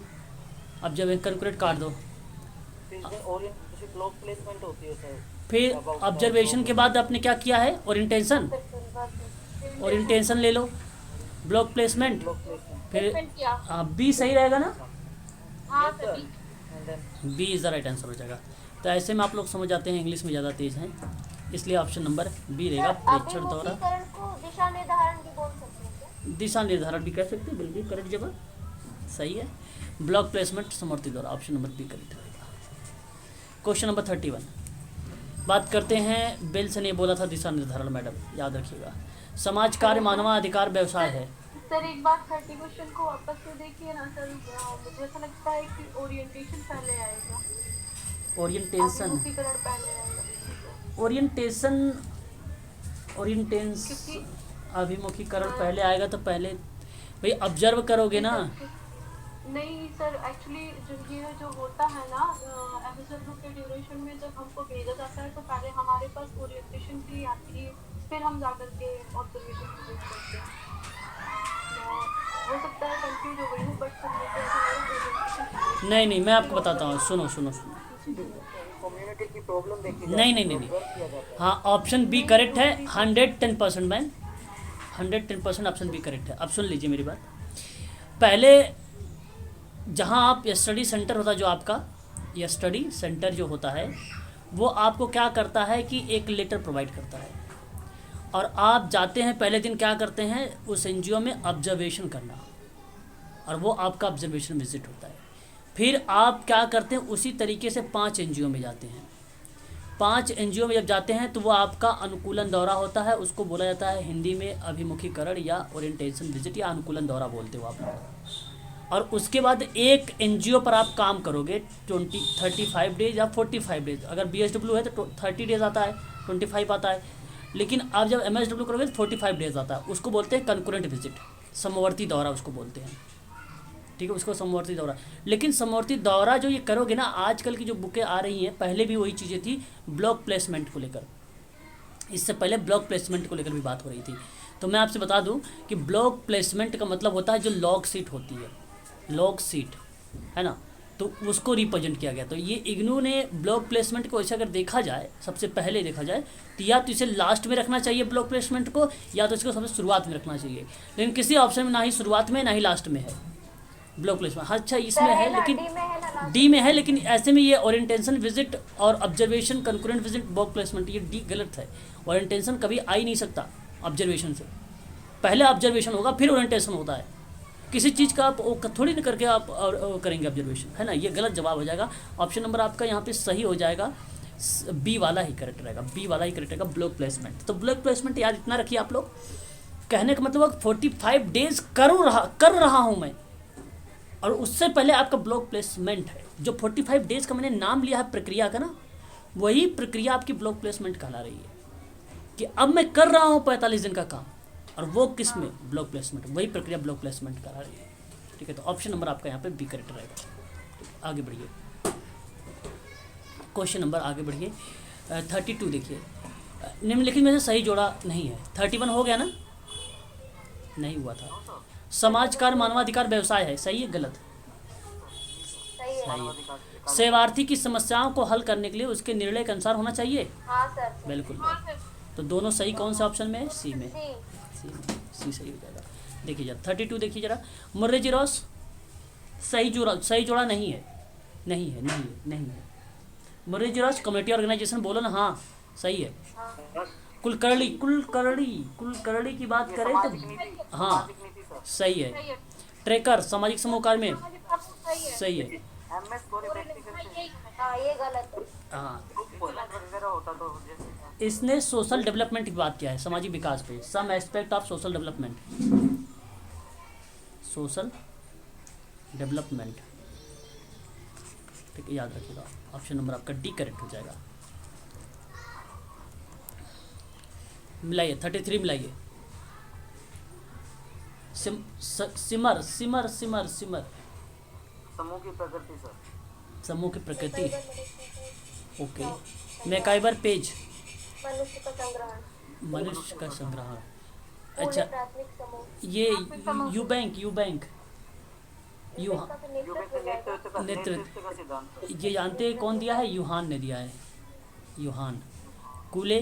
ऑब्जर्वेशन कैलकुलेट काट दो। ओरिएंटेशन ब्लॉक प्लेसमेंट होती है सर। फिर ऑब्जर्वेशन के बाद आपने क्या किया है? ओरिएंटेशन, ओरिएंटेशन ले लो, ब्लॉक प्लेसमेंट, फिर हाँ बी सही रहेगा ना? हाँ सर। B is the right answer हो जाएगा। तो ऐसे में आप लोग समझ जाते हैं इंग्लिश में ज़्यादा तेज़ हैं, इसलिए ऑप्शन नंबर बी रहेगा, प्रेक्षण दौरा। अभिमुखीकरण को दिशा निर्धारण भी बोल सकते हैं क्या? दिशा निर्धारण भी कह सकते हैं, बिल्कुल करेक्ट जवाब, सही है। ब्लॉक प्लेसमेंट समवर्ती दौरा, ऑप्शन नंबर बी करेक्ट रहेगा। क्वेश्चन नंबर 31 बात करते हैं, बेल्स ने बोला था दिशा निर्धारण, मैडम याद रखिएगा। समाज कार्य मानवाधिकार व्यवसाय है। सर एक बार 30 क्वेश्चन को वापस से देखिए ना सर, मुझे ऐसा लगता है कि ओरिएंटेशन पहले आएगा। ओरिएंटेशन, अभिमुखीकरण पहले आएगा। ओरिएंटेशन अभिमुखीकरण पहले आएगा, तो पहले भाई ऑब्जर्व करोगे ना। नहीं सर, एक्चुअली जो होता है ना, एपिसोड के ड्यूरेशन में जब हमको भेजा जाता है तो पहले हमारे पास ओरिएंटेशन की आती है, फिर हम जाकर के ऑब्जर्वेशन करते हैं। हो सकता है कंफ्यूज हो गई हूँ, बट सर मुझे ऐसा लगा प्रेजेंटेशन नहीं नहीं, मैं आपको बताता हूँ, सुनो सुनो सुनो। कम्युनिटी की प्रॉब्लम देखी नहीं जाती नहीं है नहीं और नहीं, गलत किया जाता है। हाँ ऑप्शन बी करेक्ट है, 110% मैम, 110% ऑप्शन बी करेक्ट है। अब सुन लीजिए मेरी बात। पहले जहाँ आप स्टडी सेंटर होता है जो आपका, या स्टडी सेंटर जो होता है, वो आपको क्या करता है कि एक लेटर प्रोवाइड करता है, और आप जाते हैं पहले दिन, क्या करते हैं उस एनजीओ में ऑब्जर्वेशन करना, और वो आपका ऑब्जर्वेशन विजिट होता है। फिर आप क्या करते हैं, उसी तरीके से 5 एनजीओ में जाते हैं। 5 एनजीओ में जब जाते हैं तो वो आपका अनुकूलन दौरा होता है, उसको बोला जाता है हिंदी में अभिमुखीकरण या ओरिएंटेशन विजिट, या अनुकूलन दौरा बोलते हो आप लोग। और उसके बाद एक एनजीओ पर आप काम करोगे 35 डेज या 45 डेज। अगर बीएसडब्ल्यू है तो 30 डेज आता है, 25 आता है। लेकिन आप जब एमएसडब्ल्यू करोगे तो 45 डेज आता है। उसको बोलते हैं कंकरेंट विजिट, समवर्ती दौरा उसको बोलते हैं, ठीक है, उसको समवर्ती दौरा। लेकिन समवर्ती दौरा जो ये करोगे ना, आजकल की जो बुकें आ रही हैं, पहले भी वही चीज़ें थी ब्लॉक प्लेसमेंट को लेकर, इससे पहले ब्लॉक प्लेसमेंट को लेकर भी बात हो रही थी। तो मैं आपसे बता दूं कि ब्लॉक प्लेसमेंट का मतलब होता है जो लॉग सीट होती है, लॉग सीट है ना, तो उसको रिप्रेजेंट किया गया। तो ये इग्नू ने ब्लॉक प्लेसमेंट को ऐसे अगर देखा जाए, सबसे पहले देखा जाए, तो या तो इसे लास्ट में रखना चाहिए ब्लॉक प्लेसमेंट को, या तो इसको सबसे शुरुआत में रखना चाहिए। लेकिन किसी ऑप्शन में ना ही शुरुआत में ना ही लास्ट में है ब्लॉक प्लेसमेंट। हाँ अच्छा, इसमें है लेकिन डी में है, लेकिन ऐसे में ये ओरिएंटेशन विजिट और observation concurrent visit block placement, ये डी गलत है। ओरिएंटेशन कभी आ ही नहीं सकता ऑब्जर्वेशन से, पहले ऑब्जर्वेशन होगा फिर ओरिएंटेशन होता है। किसी चीज़ का आप थोड़ी ना करके आप करेंगे ऑब्जर्वेशन, है ना, ये गलत जवाब हो जाएगा। ऑप्शन नंबर आपका यहाँ पे सही हो जाएगा, बी वाला ही करेक्ट रहेगा, बी वाला ही करेक्ट रहेगा, ब्लॉक प्लेसमेंट। तो ब्लॉक प्लेसमेंट याद इतना रखिए आप लोग, कहने का मतलब 45 डेज कर रहा हूँ मैं, और उससे पहले आपका ब्लॉक प्लेसमेंट है। जो 45 डेज का मैंने नाम लिया है प्रक्रिया का ना, वही प्रक्रिया आपकी ब्लॉक प्लेसमेंट कहला रही है, कि अब मैं कर रहा हूँ 45 दिन का काम, और वो किस में, ब्लॉक प्लेसमेंट, वही प्रक्रिया ब्लॉक प्लेसमेंट कहला रही है। ठीक है, तो ऑप्शन नंबर आपका यहाँ पे बी करेक्ट रहेगा। आगे बढ़िए, क्वेश्चन नंबर आगे बढ़िए। 32 देखिए, निम्नलिखित में से सही जोड़ा नहीं है। 31 हो गया ना, नहीं हुआ था। समाज कार्य मानवाधिकार व्यवसाय है, सही है गलत? सही है। सेवार्थी की समस्याओं को हल करने के लिए उसके निर्णय के अनुसार होना चाहिए। हाँ सर। बिल्कुल। तो दोनों सही कौन से ऑप्शन में है? सी में। सी सही हो जाएगा। देखिए जरा 32 देखिए जरा, मुर्रे जिरोस सही जोड़ा नहीं है, नहीं है, नहीं है, नहीं है। मुर्रे जिरोस कमेटी ऑर्गेनाइजेशन बोलो ना, हाँ सही है। कुलकर्णी की बात करें तो हाँ सही है। ट्रैकर सामाजिक समूह कार्य में सही है। हाँ ये गलत है। हाँ, वगैरह होता तो इसने सोशल डेवलपमेंट की बात किया है, सामाजिक विकास पे, some aspect of social development, social development, ठीक है, याद रखिएगा। ऑप्शन नंबर आपका डी करेक्ट हो जाएगा। मिलाइए 33 मिलाइए। सिमर सिमर सिमर सिमर समूह की प्रकृति सर, समूह की प्रकृति, ओके। मैकाइबर पेज, मनुष्य का संग्रहण, मनुष्य का संग्रहण, पूर्ण अच्छा प्राथमिक समूह, ये यू बैंक यू नेतृत्व का सिद्धांत। ये जानते हैं कौन दिया है? यूहान ने दिया है, यूहान। कूले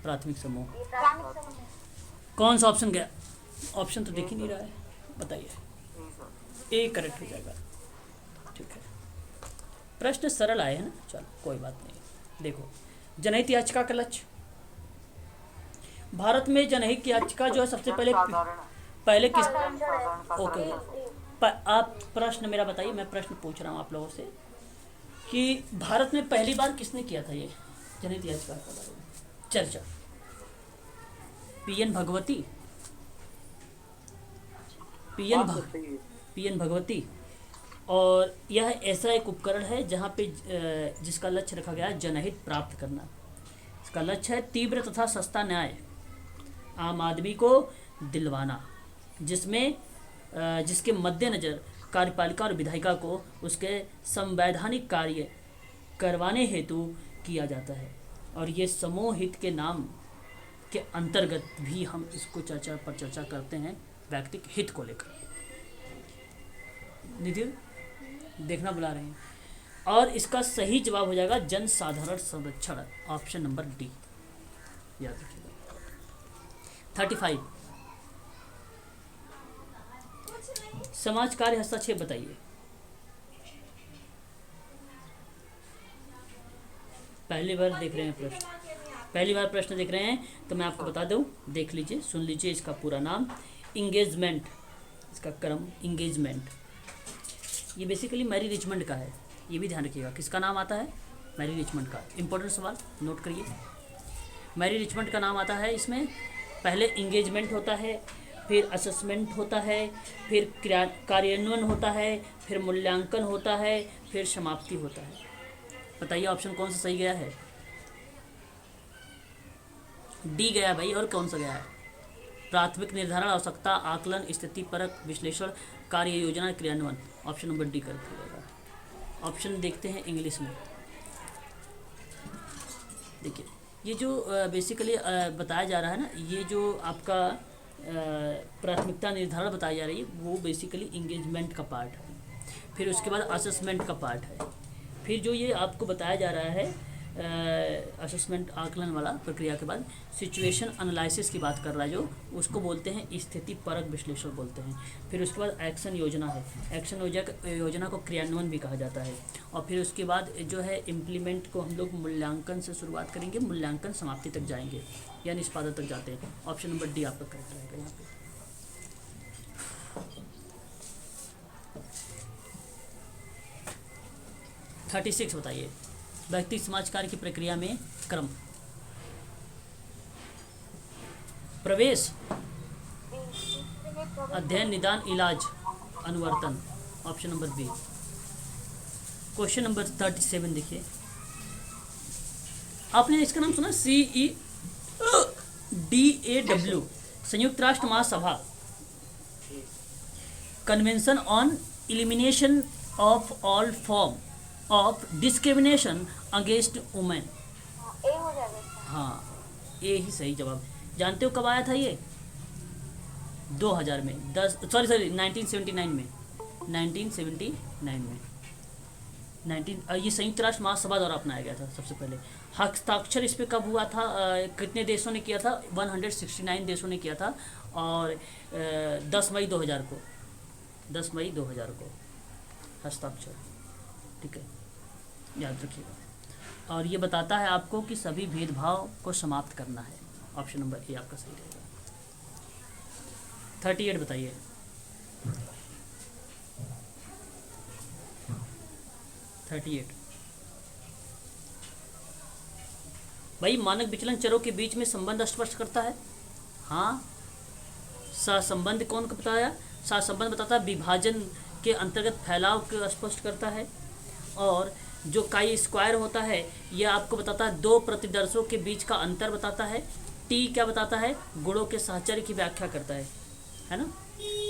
प्राथमिक समूह, ये प्राथमिक समूह है। कौन सा ऑप्शन गया? ऑप्शन तो दिख ही नहीं रहा है, बताइए। ए करेक्ट हो जाएगा, ठीक है। प्रश्न सरल आए हैं ना, चलो कोई बात नहीं। देखो, जनहित याचिका का लक्ष्य, भारत में जनहित याचिका जो है सबसे पहले किस, ओके आप प्रश्न मेरा बताइए, मैं प्रश्न पूछ रहा हूँ आप लोगों से कि भारत में पहली बार किसने किया था ये जनहित याचिका के बारे में चर्चा? PN Bhagwati, PN Bhagwati. और यह ऐसा एक उपकरण है जहाँ पे जिसका लक्ष्य रखा गया है जनहित प्राप्त करना। इसका लक्ष्य है तीव्र तथा सस्ता न्याय आम आदमी को दिलवाना, जिसमें जिसके मद्देनज़र कार्यपालिका और विधायिका को उसके संवैधानिक कार्य करवाने हेतु किया जाता है। और ये समूह हित के नाम के अंतर्गत भी हम इसको चर्चा करते हैं, व्यक्तिक हित को लेकर। निधि देखना बुला रहे हैं। और इसका सही जवाब हो जाएगा जन साधारण संरक्षण, ऑप्शन नंबर डी, याद रखिएगा। 35 समाज कार्य हस्तक्षेप बताइए। पहली बार देख रहे हैं प्रश्न, पहली बार प्रश्न देख रहे हैं तो मैं आपको बता दूं, देख लीजिए, सुन लीजिए। इसका पूरा नाम इंगेजमेंट, इसका क्रम इंगेजमेंट, ये बेसिकली मैरी रिचमंड का है, ये भी ध्यान रखिएगा। किसका नाम आता है? मैरी रिचमंड का। इंपॉर्टेंट सवाल नोट करिए, मैरी रिचमंड का नाम आता है इसमें। पहले इंगेजमेंट होता है, फिर असेसमेंट होता है, फिर कार्यान्वयन होता है, फिर मूल्यांकन होता है, फिर समाप्ति होता है। बताइए ऑप्शन कौन सा सही गया है? डी गया भाई, और कौन सा गया है? प्राथमिक निर्धारण, आवश्यकता, आकलन, स्थिति परक विश्लेषण, कार्य योजना, क्रियान्वयन, ऑप्शन नंबर डी कर दिया। ऑप्शन देखते हैं इंग्लिश में। देखिए ये जो बेसिकली बताया जा रहा है ना, ये जो आपका प्राथमिकता निर्धारण बताई जा रही है, वो बेसिकली इंगेजमेंट का पार्ट है। फिर उसके बाद असेसमेंट का पार्ट है। फिर जो ये आपको बताया जा रहा है असेसमेंट आकलन वाला प्रक्रिया के बाद सिचुएशन एनालिसिस की बात कर रहा है, जो उसको बोलते हैं स्थिति परक विश्लेषण बोलते हैं। फिर उसके बाद एक्शन योजना है, एक्शन योजना को क्रियान्वयन भी कहा जाता है। और फिर उसके बाद जो है इम्प्लीमेंट को हम लोग मूल्यांकन से शुरुआत करेंगे, मूल्यांकन समाप्ति तक जाएंगे या निष्पादन तक जाते हैं। ऑप्शन नंबर डी आपका करेक्ट रहेगा यहाँ पे। 36 बताइए, व्यक्ति समाज कार्य की प्रक्रिया में क्रम। प्रवेश, अध्ययन, निदान, इलाज, अनुवर्तन, option number B. Question number 37 देखिए, आपने इसका नाम सुना? CEDAW, संयुक्त राष्ट्र महासभा, convention on elimination of all form of discrimination against women. A हो जाएगा इसका। हाँ, ये ही सही जवाब। जानते हो कब आया था ये? 2000 में, 1979 में, 1979 में, ये संयुक्त राष्ट्र महासभा द्वारा अपनाया गया था सबसे पहले। हस्ताक्षर इस पे कब हुआ था? कितने देशों ने किया था? 169 देशों ने किया था। और 10 मई 2000 को, 10 मई 2000 को हस्ताक्षर, ठीक है, याद रखिएगा। और ये बताता है आपको कि सभी भेदभाव को समाप्त करना है। ऑप्शन नंबर ए आपका सही रहेगा। 38 बताइए। 38 भाई, मानक विचलन चरों के बीच में संबंध स्पष्ट करता है। हाँ, सहसंबंध कौन को बताया? सहसंबंध बताता है विभाजन के अंतर्गत फैलाव को स्पष्ट करता है। और जो काई स्क्वायर होता है, यह आपको बताता है दो प्रतिदर्शों के बीच का अंतर बताता है। टी क्या बताता है? गुणों के साहचर्य की व्याख्या करता है ना।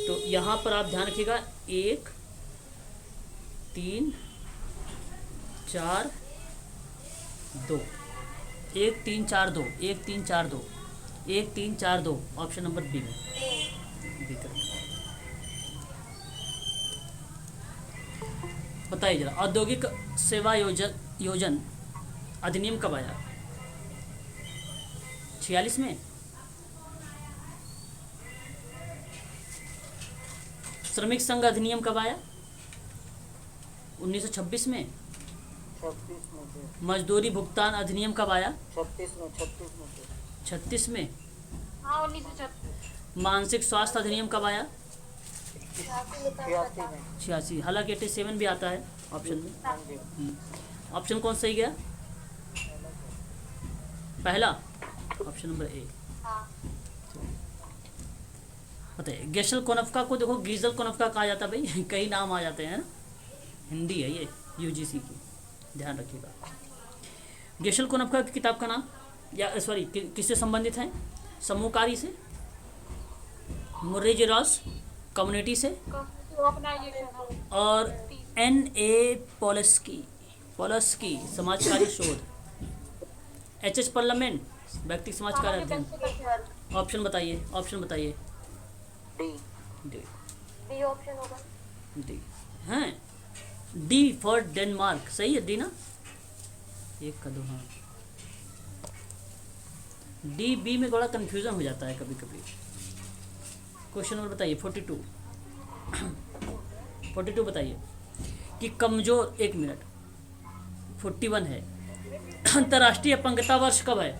तो यहाँ पर आप ध्यान रखिएगा, 1 3 4 2, 1 3 4 2, 1 3 4 2, 1 3 4 2, ऑप्शन नंबर बी में बी करेक्ट। बताइए जरा, औद्योगिक सेवा योजन अधिनियम कब आया? 46 में। श्रमिक संघ अधिनियम कब आया? 1926 में। 36 में से। मजदूरी भुगतान अधिनियम कब आया? 36 में 36 में। हाँ 1936। मानसिक स्वास्थ्य अधिनियम कब आया? 86 में। 86। हालांकि 87 भी आता है ऑप्शन में। हाँ जी। ऑप्शन कौन सही गया? पहला, ऑप्शन नंबर ए। बताइए, गेशल कोनफ्का को देखो, गीजल कोनफ्का कहा जाता है भाई, कई नाम आ जाते हैं ना, हिंदी है ये, यूजीसी की, ध्यान रखिएगा। गेशल कोनफ्का की किताब का नाम, या सॉरी किससे संबंधित है? समूह कार्य से, मुर्रे जेरॉस कम्युनिटी से, और N.A. पॉलस्की समाज कार्य शोध, H.H. पार्लियामेंट व्यक्ति समाज कार्य अध्ययन। ऑप्शन बताइए, ऑप्शन बताइए। डी। डी, बी ऑप्शन होगा। डी। हैं। डी फॉर डेनमार्क, सही है डी ना, एक का दो, हाँ डी बी में बड़ा कंफ्यूजन हो जाता है कभी कभी। क्वेश्चन नंबर बताइए 42 42 बताइए कि कमजोर, एक मिनट 41 है। अंतर्राष्ट्रीय अपंगता वर्ष कब है?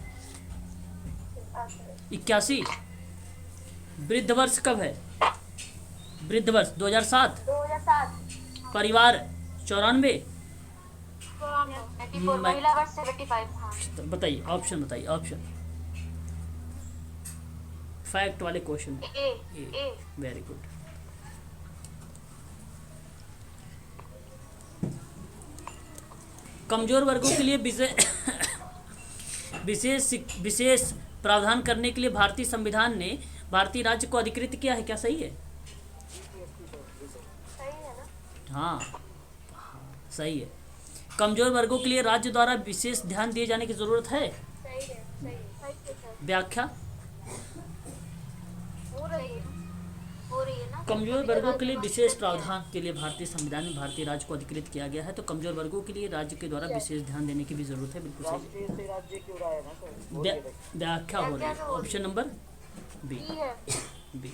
81। वृद्ध वर्ष कब है? वृद्ध वर्ष 2007। 2007। परिवार 94। महिला वर्ष 75। हाँ। तो बताइए ऑप्शन, बताइए ऑप्शन, फैक्ट वाले क्वेश्चन। ए। Very good. कमजोर वर्गों के लिए विशेष प्रावधान करने के लिए भारतीय संविधान ने भारतीय राज्य को अधिकृत किया है, क्या सही है? सही है ना? हाँ सही है। कमजोर वर्गों के लिए राज्य द्वारा विशेष ध्यान दिए जाने की जरूरत है। सही है, सही है, सही है सर। व्याख्या। हो रही है ना? कमजोर वर्गों के लिए विशेष प्रावधान के लिए भारतीय संविधान में भारतीय राज्य को अधिकृत किया गया है, तो कमजोर वर्गों के लिए राज्य के द्वारा विशेष ध्यान देने की भी जरूरत है। बिल्कुल सही राष्ट्रीय से राज्य क्यों रहा है ना सर, वो व्याख्या हो रही है। Option number B. है। बी।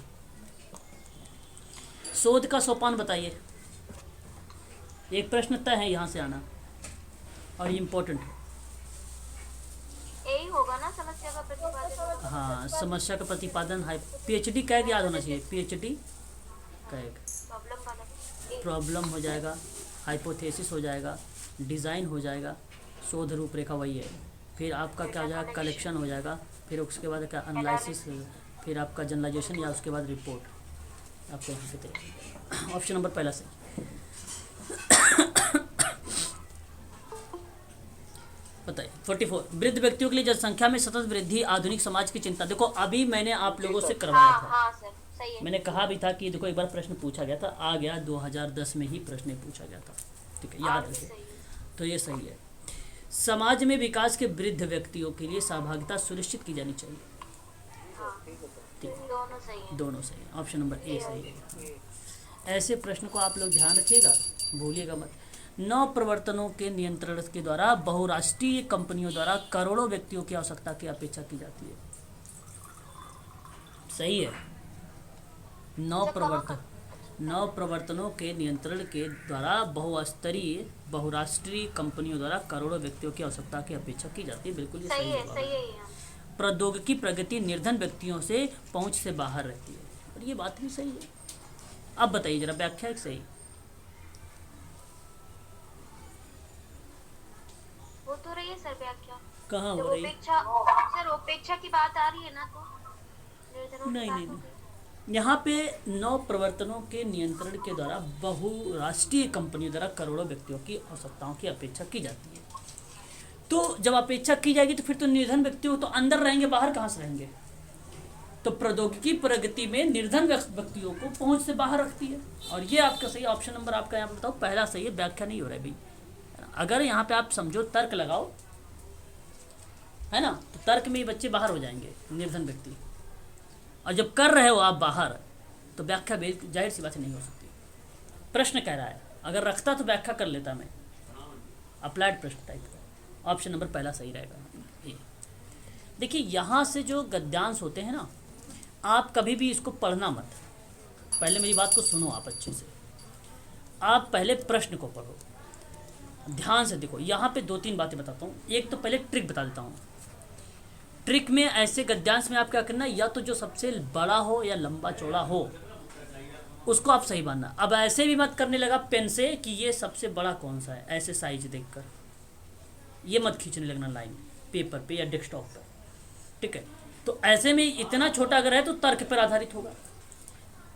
शोध का सोपान बताइए। एक प्रश्न तय है यहाँ से आना और ये इम्पोर्टेंट है। यही होगा ना समस्या का प्रतिपादन? हाँ, समस्या का प्रतिपादन है। पीएचडी कैग याद होना चाहिए, पीएचडी कैग। प्रॉब्लम वाला प्रॉब्लम हो जाएगा, हाइपोथेसिस हो जाएगा, डिज़ाइन हो जाएगा, शोध रूपरेखा वही है। फिर आपका क्या हो जाएगा, कलेक्शन हो जाएगा, फिर उसके बाद क्या एनालिसिस, फिर आपका जनरलाइजेशन या उसके बाद रिपोर्ट आपको यहाँ पे तैयार। ऑप्शन नंबर पहला से बताइए 44। वृद्ध व्यक्तियों के लिए जनसंख्या में सतत वृद्धि आधुनिक समाज की चिंता। देखो अभी मैंने आप लोगों से करवाया हाँ था, हाँ सर सही है। मैंने कहा भी था कि देखो एक बार प्रश्न पूछा गया था, आ गया 2010 में ही प्रश्न पूछा गया था, ठीक है याद रखिए। तो ये सही है। समाज में विकास के वृद्ध व्यक्तियों के लिए सहभागिता सुनिश्चित की जानी चाहिए। दोनों सही है। दोनों सही है। ऑप्शन नंबर ए सही है। ऐसे प्रश्न को आप लोग ध्यान रखिएगा, भूलिएगा मत। नव प्रवर्तनों के नियंत्रण के द्वारा बहुराष्ट्रीय कंपनियों द्वारा करोड़ों व्यक्तियों की आवश्यकता की अपेक्षा की जाती है। सही है। नव प्रवर्तनों के नियंत्रण के द्वारा बहुराष्ट्रीय कंपनियों द्वारा करोड़ों व्यक्तियों की आवश्यकता की अपेक्षा की जाती है। बिल्कुल ये सही है, जवाब सही है। है। प्रौद्योगिकी प्रगति निर्धन व्यक्तियों से पहुंच से बाहर रहती है, और ये बात भी सही है। अब बताइए जरा व्याख्या एक सही। वो तो रही है सर व्याख्या। कहाँ हो जब रही है? उपेक्षा की बात आ रही है ना, तो निर्धनों की नहीं बात नहीं हो नहीं, गई। यहाँ पे नव प्रवर्तनों के नियंत्रण के द्वारा बहुराष्ट्रीय कंपनियों द्वारा करोड़ों व्यक्तियों की आवश्यकताओं की अपेक्षा की जाती है। तो जब अपेक्षा की जाएगी तो फिर तो निर्धन व्यक्तियों तो अंदर रहेंगे, बाहर कहाँ से रहेंगे? तो प्रौद्योगिकी प्रगति में निर्धन व्यक्तियों को पहुंच से बाहर रखती है, और ये आपका सही। ऑप्शन नंबर आपका यहाँ पे बताओ पहला सही है, व्याख्या नहीं हो रहा है भाई। अगर यहाँ पे आप समझो तर्क लगाओ, है ना, तो तर्क में ही बच्चे बाहर हो जाएंगे निर्धन व्यक्ति, और जब कर रहे हो आप बाहर तो व्याख्या जाहिर सी बात नहीं हो सकती। प्रश्न कह रहा है, अगर रखता तो व्याख्या कर लेता मैं, अप्लाइड प्रश्न टाइप का। ऑप्शन नंबर पहला सही रहेगा। ये देखिए यहाँ से जो गद्यांश होते हैं ना, आप कभी भी इसको पढ़ना मत, पहले मेरी बात को सुनो आप अच्छे से। आप पहले प्रश्न को पढ़ो, ध्यान से देखो। यहाँ पे 2-3 बातें बताता हूँ। एक तो पहले ट्रिक बता देता हूँ। ट्रिक में ऐसे गद्यांश में आप क्या करना, या तो जो सबसे बड़ा हो या लंबा चौड़ा हो उसको आप सही मानना। अब ऐसे भी मत करने लगा पेन से कि ये सबसे बड़ा कौन सा है, ऐसे साइज देखकर ये मत खींचने लगना लाइन पेपर पे या डेस्कटॉप पर, ठीक है। तो ऐसे में इतना छोटा अगर है तो तर्क पर आधारित होगा,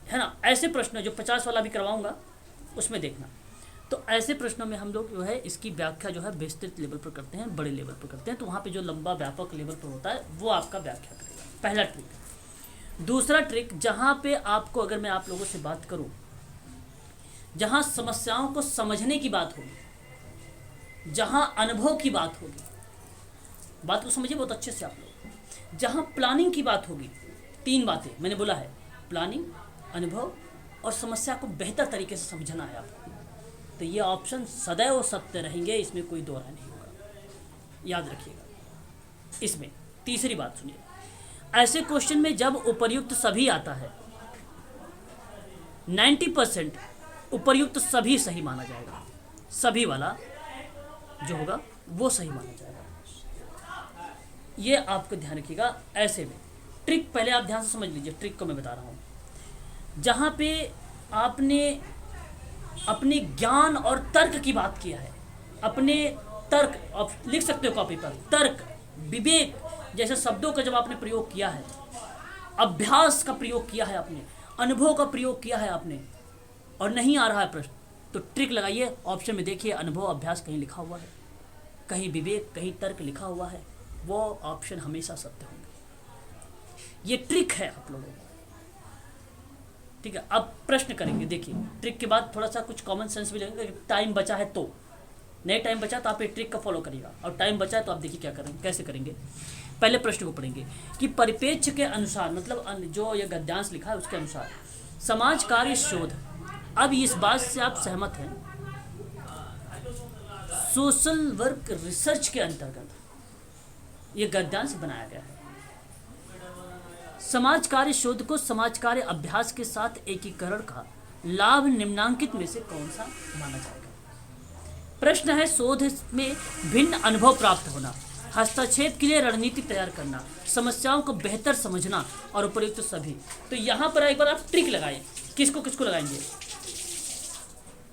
है ना। ऐसे प्रश्न जो 50 वाला भी करवाऊंगा उसमें देखना। तो ऐसे प्रश्नों में हम लोग जो है इसकी व्याख्या जो है विस्तृत लेवल पर करते हैं, बड़े लेवल पर करते हैं। तो वहाँ पे जो लंबा व्यापक लेवल पर होता है वो आपका व्याख्या करेगा, पहला ट्रिक। दूसरा ट्रिक, जहाँ पे आपको, अगर मैं आप लोगों से बात करूँ, जहाँ समस्याओं को समझने की बात होगी, जहाँ अनुभव की बात होगी, बात को समझिए बहुत अच्छे से आप लोग, जहाँ प्लानिंग की बात होगी, 3 बातें मैंने बोला है, प्लानिंग, अनुभव और समस्या को बेहतर तरीके से समझना है आपको। तो ये ऑप्शन सदैव सत्य रहेंगे, इसमें कोई दो राय नहीं होगा, याद रखिएगा। इसमें तीसरी बात सुनिए, ऐसे क्वेश्चन में जब उपर्युक्त सभी आता है 90% उपर्युक्त सभी सही माना जाएगा, सभी वाला जो होगा वो सही माना जाएगा। ये आपको ध्यान रखिएगा। ऐसे में ट्रिक पहले आप ध्यान से समझ लीजिए, ट्रिक को मैं बता रहा हूँ। जहाँ पे आपने अपने ज्ञान और तर्क की बात किया है, अपने तर्क, आप लिख सकते हो कॉपी पर, तर्क, विवेक जैसे शब्दों का जब आपने प्रयोग किया है, अभ्यास का प्रयोग किया है आपने, अनुभव का प्रयोग किया है आपने, और नहीं आ रहा है प्रश्न, तो ट्रिक लगाइए, ऑप्शन में देखिए अनुभव अभ्यास कहीं लिखा हुआ है, कहीं विवेक, कहीं तर्क लिखा हुआ है, वो ऑप्शन हमेशा सत्य होंगे। ये ट्रिक है आप लोगों को, ठीक है। अब प्रश्न करेंगे, देखिए ट्रिक के बाद थोड़ा सा कुछ कॉमन सेंस भी लगेगा। टाइम बचा है तो, नहीं टाइम बचा तो आप ये ट्रिक का फॉलो करिएगा, और टाइम बचा है तो आप देखिए क्या करेंगे, कैसे करेंगे। पहले प्रश्न को पढ़ेंगे कि परिपेक्ष के अनुसार, मतलब जो ये गद्यांश लिखा है उसके अनुसार समाज कार्य शोध, अब इस बात से आप सहमत हैं, सोशल वर्क रिसर्च के अंतर्गत ये गद्यांश बनाया गया है। समाज कार्य शोध को समाज कार्य अभ्यास के साथ एकीकरण का लाभ निम्नांकित में से कौन सा माना जाएगा। प्रश्न है, शोध में भिन्न अनुभव प्राप्त होना, हस्तक्षेप के लिए रणनीति तैयार करना, समस्याओं को बेहतर समझना और उपयुक्त सभी। तो यहाँ पर एक बार आप ट्रिक लगाइए, किसको किसको लगाएंगे।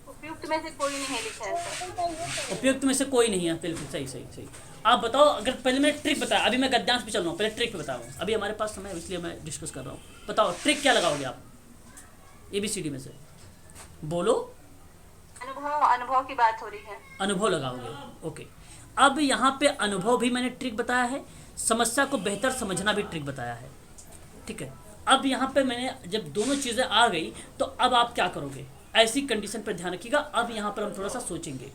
उपयुक्त में से कोई नहीं लिखा है सर। उपयुक्त में से कोई नहीं है, बिल्कुल सही सही सही। आप बताओ, अगर पहले मैंने ट्रिक बताया, अभी मैं गद्यांश पे चल रहा हूँ, पहले ट्रिक पे बताओ, अभी हमारे पास समय है इसलिए मैं डिस्कस कर रहा हूँ। बताओ ट्रिक क्या लगाओगे आप, ABCD में से बोलो। अनुभव की बात हो रही है। अनुभव लगाओगे, ओके। अब यहाँ पे अनुभव भी मैंने ट्रिक बताया है, समस्या को बेहतर समझना भी ट्रिक बताया है, ठीक है। अब यहाँ पे मैंने जब दोनों चीज़ें आ गई तो अब आप क्या करोगे, ऐसी कंडीशन पर ध्यान रखिएगा। अब यहाँ पर हम थोड़ा सा सोचेंगे।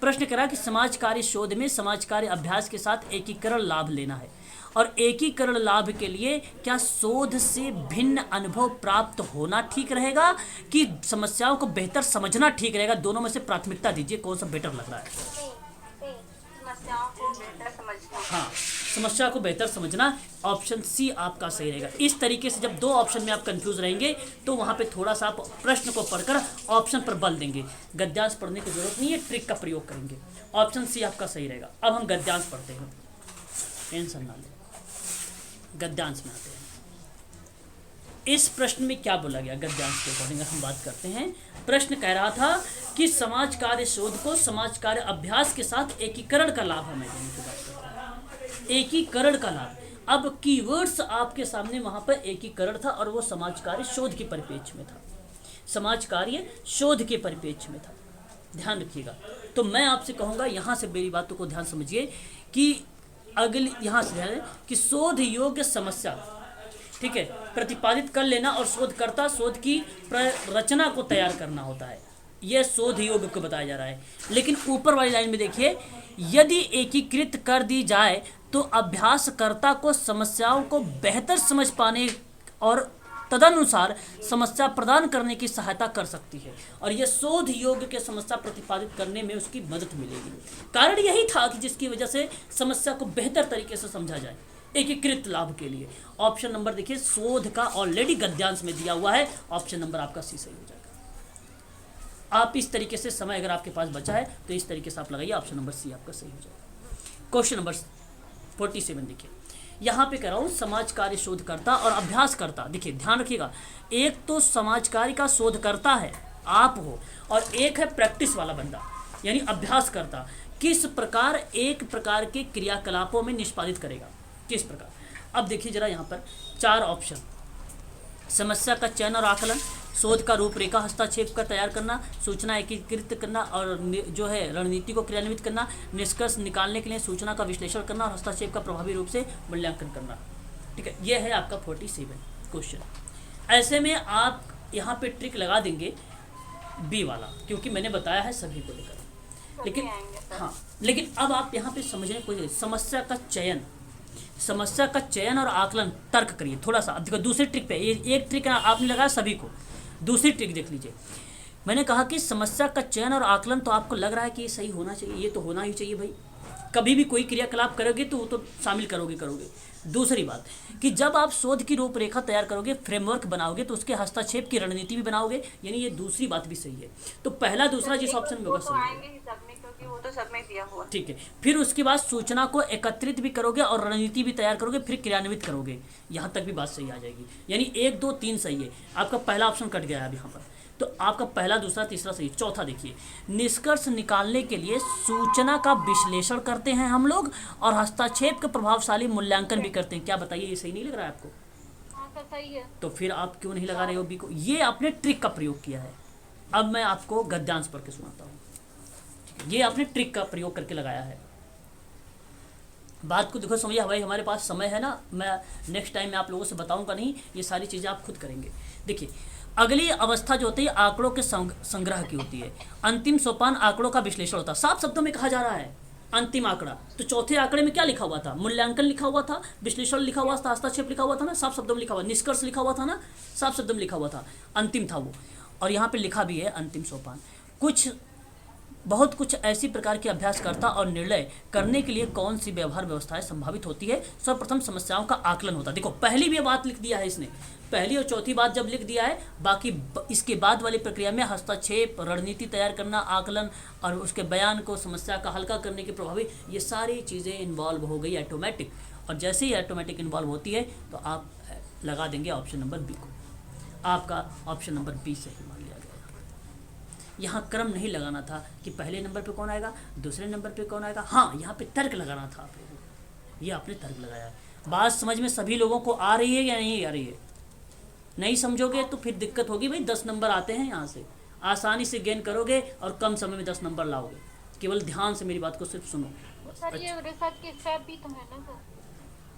प्रश्न करा कि समाज कार्य शोध में समाज कार्य अभ्यास के साथ एकीकरण लाभ लेना है, और एकीकरण लाभ के लिए क्या शोध से भिन्न अनुभव प्राप्त होना ठीक रहेगा कि समस्याओं को बेहतर समझना ठीक रहेगा। दोनों में से प्राथमिकता दीजिए, कौन सा बेटर लग रहा है। समस्याओं को बेहतर समझना। हाँ, समस्या को बेहतर समझना, ऑप्शन सी आपका सही रहेगा। इस तरीके से जब दो ऑप्शन में आप कंफ्यूज रहेंगे तो वहाँ पे थोड़ा सा आप प्रश्न को पढ़कर ऑप्शन पर बल देंगे, गद्यांश पढ़ने की जरूरत नहीं है, ट्रिक का प्रयोग करेंगे। ऑप्शन सी आपका सही रहेगा। अब हम गद्यांश पढ़ते हैं, टेंशन ना लें, गद्यांश में आते हैं। इस प्रश्न में क्या बोला गया, गद्यांश के अकॉर्डिंग हम बात करते हैं। प्रश्न कह रहा था कि समाज कार्य शोध को समाज कार्य अभ्यास के साथ एकीकरण का लाभ हमें देने की बात करते हैं, एकीकरण का लाभ। अब कीवर्ड्स आपके सामने वहां पर एकीकरण था, और वो समाज कार्य शोध के परिप्रेक्ष्य में था, समाज कार्य शोध के परिप्रेक्ष्य में था, ध्यान रखिएगा। तो मैं आपसे कहूँगा, यहाँ से मेरी बातों को ध्यान समझिए कि अगली यहाँ से ध्यान कि शोध योग्य समस्या, ठीक है, प्रतिपादित कर लेना, और शोधकर्ता शोध की रचना को तैयार करना होता है, यह शोध योग्य को बताया जा रहा है। लेकिन ऊपर वाली लाइन में देखिए, यदि एकीकृत कर दी जाए तो अभ्यासकर्ता को समस्याओं को बेहतर समझ पाने और तदनुसार समस्या प्रदान करने की सहायता कर सकती है, और यह शोध योग्य के समस्या प्रतिपादित करने में उसकी मदद मिलेगी। कारण यही था कि जिसकी वजह से समस्या को बेहतर तरीके से समझा जाए, एकीकृत लाभ के लिए। ऑप्शन नंबर देखिए, शोध का ऑलरेडी गद्यांश में दिया हुआ है, ऑप्शन नंबर आपका सी सही हो जाएगा। आप इस तरीके से, समय अगर आपके पास बचा है तो इस तरीके से आप लगाइए, ऑप्शन नंबर सी आपका सही हो जाएगा। क्वेश्चन नंबर 47 देखिए, यहाँ पे कह रहा हूँ समाज कार्य शोधकर्ता और अभ्यासकर्ता। देखिए ध्यान रखिएगा, एक तो समाज कार्य का शोधकर्ता है आप हो, और एक है प्रैक्टिस वाला बंदा यानी अभ्यासकर्ता। किस प्रकार एक प्रकार के क्रियाकलापों में निष्पादित करेगा, किस प्रकार। अब देखिए जरा यहाँ पर 4 ऑप्शन, समस्या का चयन और आकलन, शोध का रूपरेखा हस्तक्षेप कर तैयार करना, सूचना एकीकृत करना और जो है रणनीति को क्रियान्वित करना, निष्कर्ष निकालने के लिए सूचना का विश्लेषण करना और हस्तक्षेप का प्रभावी रूप से मूल्यांकन करना, ठीक है। यह है आपका 47 क्वेश्चन। ऐसे में आप यहाँ पे ट्रिक लगा देंगे बी वाला, क्योंकि मैंने बताया है सभी को लेकर। लेकिन हाँ, लेकिन अब आप यहाँ पे समझने कोई, समस्या का चयन, समस्या का चयन और आकलन, तर्क करिए थोड़ा सा। अब देखो दूसरी ट्रिक पे, ये एक ट्रिक आपने लगाया सभी को, दूसरी ट्रिक देख लीजिए। मैंने कहा कि समस्या का चयन और आकलन तो आपको लग रहा है कि ये सही होना चाहिए, ये तो होना ही चाहिए भाई। कभी भी कोई क्रियाकलाप करोगे तो वो तो शामिल करोगे। दूसरी बात कि जब आप शोध की रूपरेखा तैयार करोगे, फ्रेमवर्क बनाओगे, तो उसके हस्तक्षेप की रणनीति भी बनाओगे, यानी ये दूसरी बात भी सही है। तो पहला दूसरा जिस ऑप्शन में होगा तो सही है। आएंगे ही सब में, क्योंकि वो तो सब में दिया हुआ। ठीक है, फिर उसके बाद सूचना को एकत्रित भी करोगे और रणनीति भी तैयार करोगे, फिर क्रियान्वित करोगे, यहाँ तक भी बात सही आ जाएगी। यानी 1 2 3 सही है। आपका पहला ऑप्शन कट गया है अब यहाँ पर, तो आपका पहला दूसरा तीसरा सही। चौथा देखिए, निष्कर्ष निकालने के लिए सूचना का विश्लेषण करते हैं हम लोग और हस्तक्षेप का प्रभावशाली मूल्यांकन भी करते हैं। क्या बताइए, ये सही नहीं लग रहा है आपको? हाँ सर सही है। तो फिर आप क्यों नहीं लगा रहे हो बी को? ये आपने ट्रिक का प्रयोग किया है। अब मैं आपको गद्यांश पढ़ के सुनाता हूँ। ये आपने ट्रिक का प्रयोग करके लगाया है। बात को देखो, समझिए भाई, हमारे पास समय है ना, मैं नेक्स्ट टाइम में आप लोगों से बताऊंगा नहीं, ये सारी चीज़ें आप खुद करेंगे। देखिए, अगली अवस्था जो होती है आंकड़ों के संग्रह की होती है। अंतिम सोपान आंकड़ों का विश्लेषण होता है। साफ शब्दों में कहा जा रहा है अंतिम आंकड़ा। तो चौथे आंकड़े में क्या लिखा हुआ था? मूल्यांकन लिखा हुआ था, विश्लेषण लिखा हुआ था, हस्तक्षेप लिखा हुआ था ना, साफ शब्दों में लिखा हुआ, निष्कर्ष लिखा हुआ था ना, साफ शब्दों में लिखा हुआ था, अंतिम था वो। और यहाँ पे लिखा भी है अंतिम सोपान। बहुत कुछ ऐसी प्रकार के अभ्यासकर्ता और निर्णय करने के लिए कौन सी व्यवहार व्यवस्थाएं संभावित होती है। सर्वप्रथम समस्याओं का आकलन होता है। देखो, पहली भी बात लिख दिया है इसने, पहली और चौथी बात जब लिख दिया है, बाकी इसके बाद वाली प्रक्रिया में हस्तक्षेप, रणनीति तैयार करना, आकलन और उसके बयान को समस्या का हल्का करने के प्रभावी, ये सारी चीज़ें इन्वॉल्व हो गई ऑटोमेटिक। और जैसे ही ऑटोमेटिक इन्वॉल्व होती है तो आप लगा देंगे ऑप्शन नंबर बी को। आपका ऑप्शन नंबर बी सही मान लिया गया। यहाँ क्रम नहीं लगाना था कि पहले नंबर पे कौन आएगा, दूसरे नंबर पे कौन आएगा। हाँ, यहाँ पे तर्क लगाना था आप लोगों को। ये आपने तर्क लगाया है। बात समझ में सभी लोगों को आ रही है या नहीं आ रही है? नहीं समझोगे तो फिर दिक्कत होगी भाई। 10 नंबर आते हैं यहाँ से, आसानी से गेन करोगे और कम समय में 10 नंबर लाओगे। केवल ध्यान से मेरी बात को सिर्फ सुनो। सर ये रिसर्च के स्टेप भी तो है ना सर?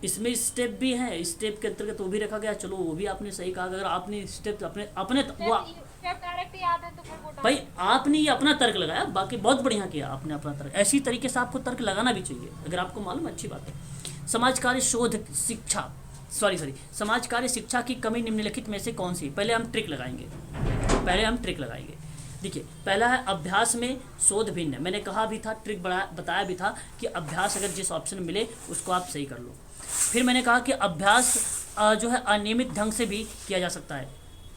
इसमें स्टेप भी हैं, स्टेप के अंतर्गत वो भी रखा गया। चलो, वो भी आपने सही कहा। अगर आपने स्टेप अपने वो स्टेप डायरेक्ट याद है तो फिर वो भाई, आपने ये अपना तर्क लगाया, बाकी बहुत बढ़िया किया आपने अपना तर्क। ऐसी तरीके से आपको तर्क लगाना भी चाहिए, अगर आपको मालूम है, अच्छी बात है। समाज कार्य शोध शिक्षा समाज कार्य शिक्षा की कमी निम्नलिखित में से कौन सी? पहले हम ट्रिक लगाएंगे। देखिए, पहला है अभ्यास में शोध भिन्न। मैंने कहा भी था, ट्रिक बताया भी था कि अभ्यास अगर जिस ऑप्शन में मिले उसको आप सही कर लो। फिर मैंने कहा कि अभ्यास जो है अनियमित ढंग से भी किया जा सकता है।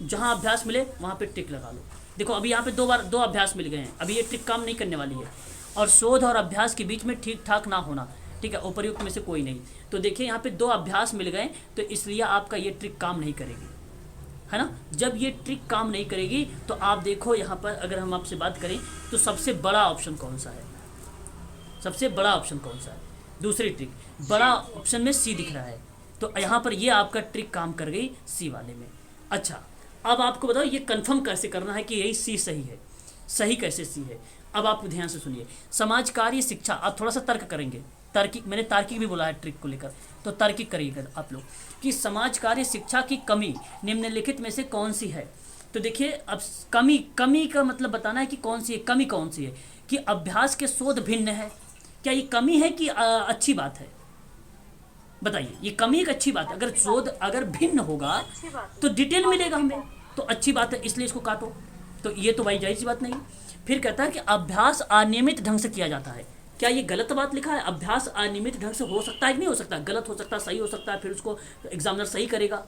जहाँ अभ्यास मिले वहाँ पे ट्रिक लगा लो। देखो, अभी यहाँ पे दो अभ्यास मिल गए हैं, अभी ये ट्रिक काम नहीं करने वाली है। और शोध और अभ्यास के बीच में ठीक ठाक ना होना, ठीक है, उपर्युक्त में से कोई नहीं। तो देखिए, यहाँ पे 2 अभ्यास मिल गए, तो इसलिए आपका ये ट्रिक काम नहीं करेगी, है ना। जब ये ट्रिक काम नहीं करेगी तो आप देखो यहाँ पर, अगर हम आपसे बात करें तो सबसे बड़ा ऑप्शन कौन सा है? दूसरी ट्रिक, बड़ा ऑप्शन में सी दिख रहा है, तो यहाँ पर ये आपका ट्रिक काम कर गई सी वाले में। अच्छा, अब आपको बताओ ये कंफर्म कैसे करना है कि यही सी सही है। सही कैसे सी है, अब आप ध्यान से सुनिए। समाज कार्य शिक्षा, आप थोड़ा सा तर्क करेंगे। तार्किक, मैंने तार्किक भी बोला है ट्रिक को लेकर, तो तार्किक करिएगा आप लोग कि समाज कार्य शिक्षा की कमी निम्नलिखित में से कौन सी है। तो देखिए, अब कमी का मतलब बताना है कि कौन सी है। कमी कौन सी है? कि अभ्यास के शोध भिन्न है। क्या ये कमी है कि अच्छी बात है? बताइए, ये कमी एक अच्छी बात है। अगर शोध अगर भिन्न होगा तो डिटेल मिलेगा हमें, तो अच्छी बात है, इसलिए इसको काटो। तो ये तो भाई जाहिर सी बात नहीं। फिर कहता है कि अभ्यास अनियमित ढंग से किया जाता है। क्या ये गलत बात लिखा है? अभ्यास अनियमित ढंग से हो सकता है कि नहीं हो सकता? गलत हो सकता है, सही हो सकता है, फिर उसको एग्जामिनर सही करेगा।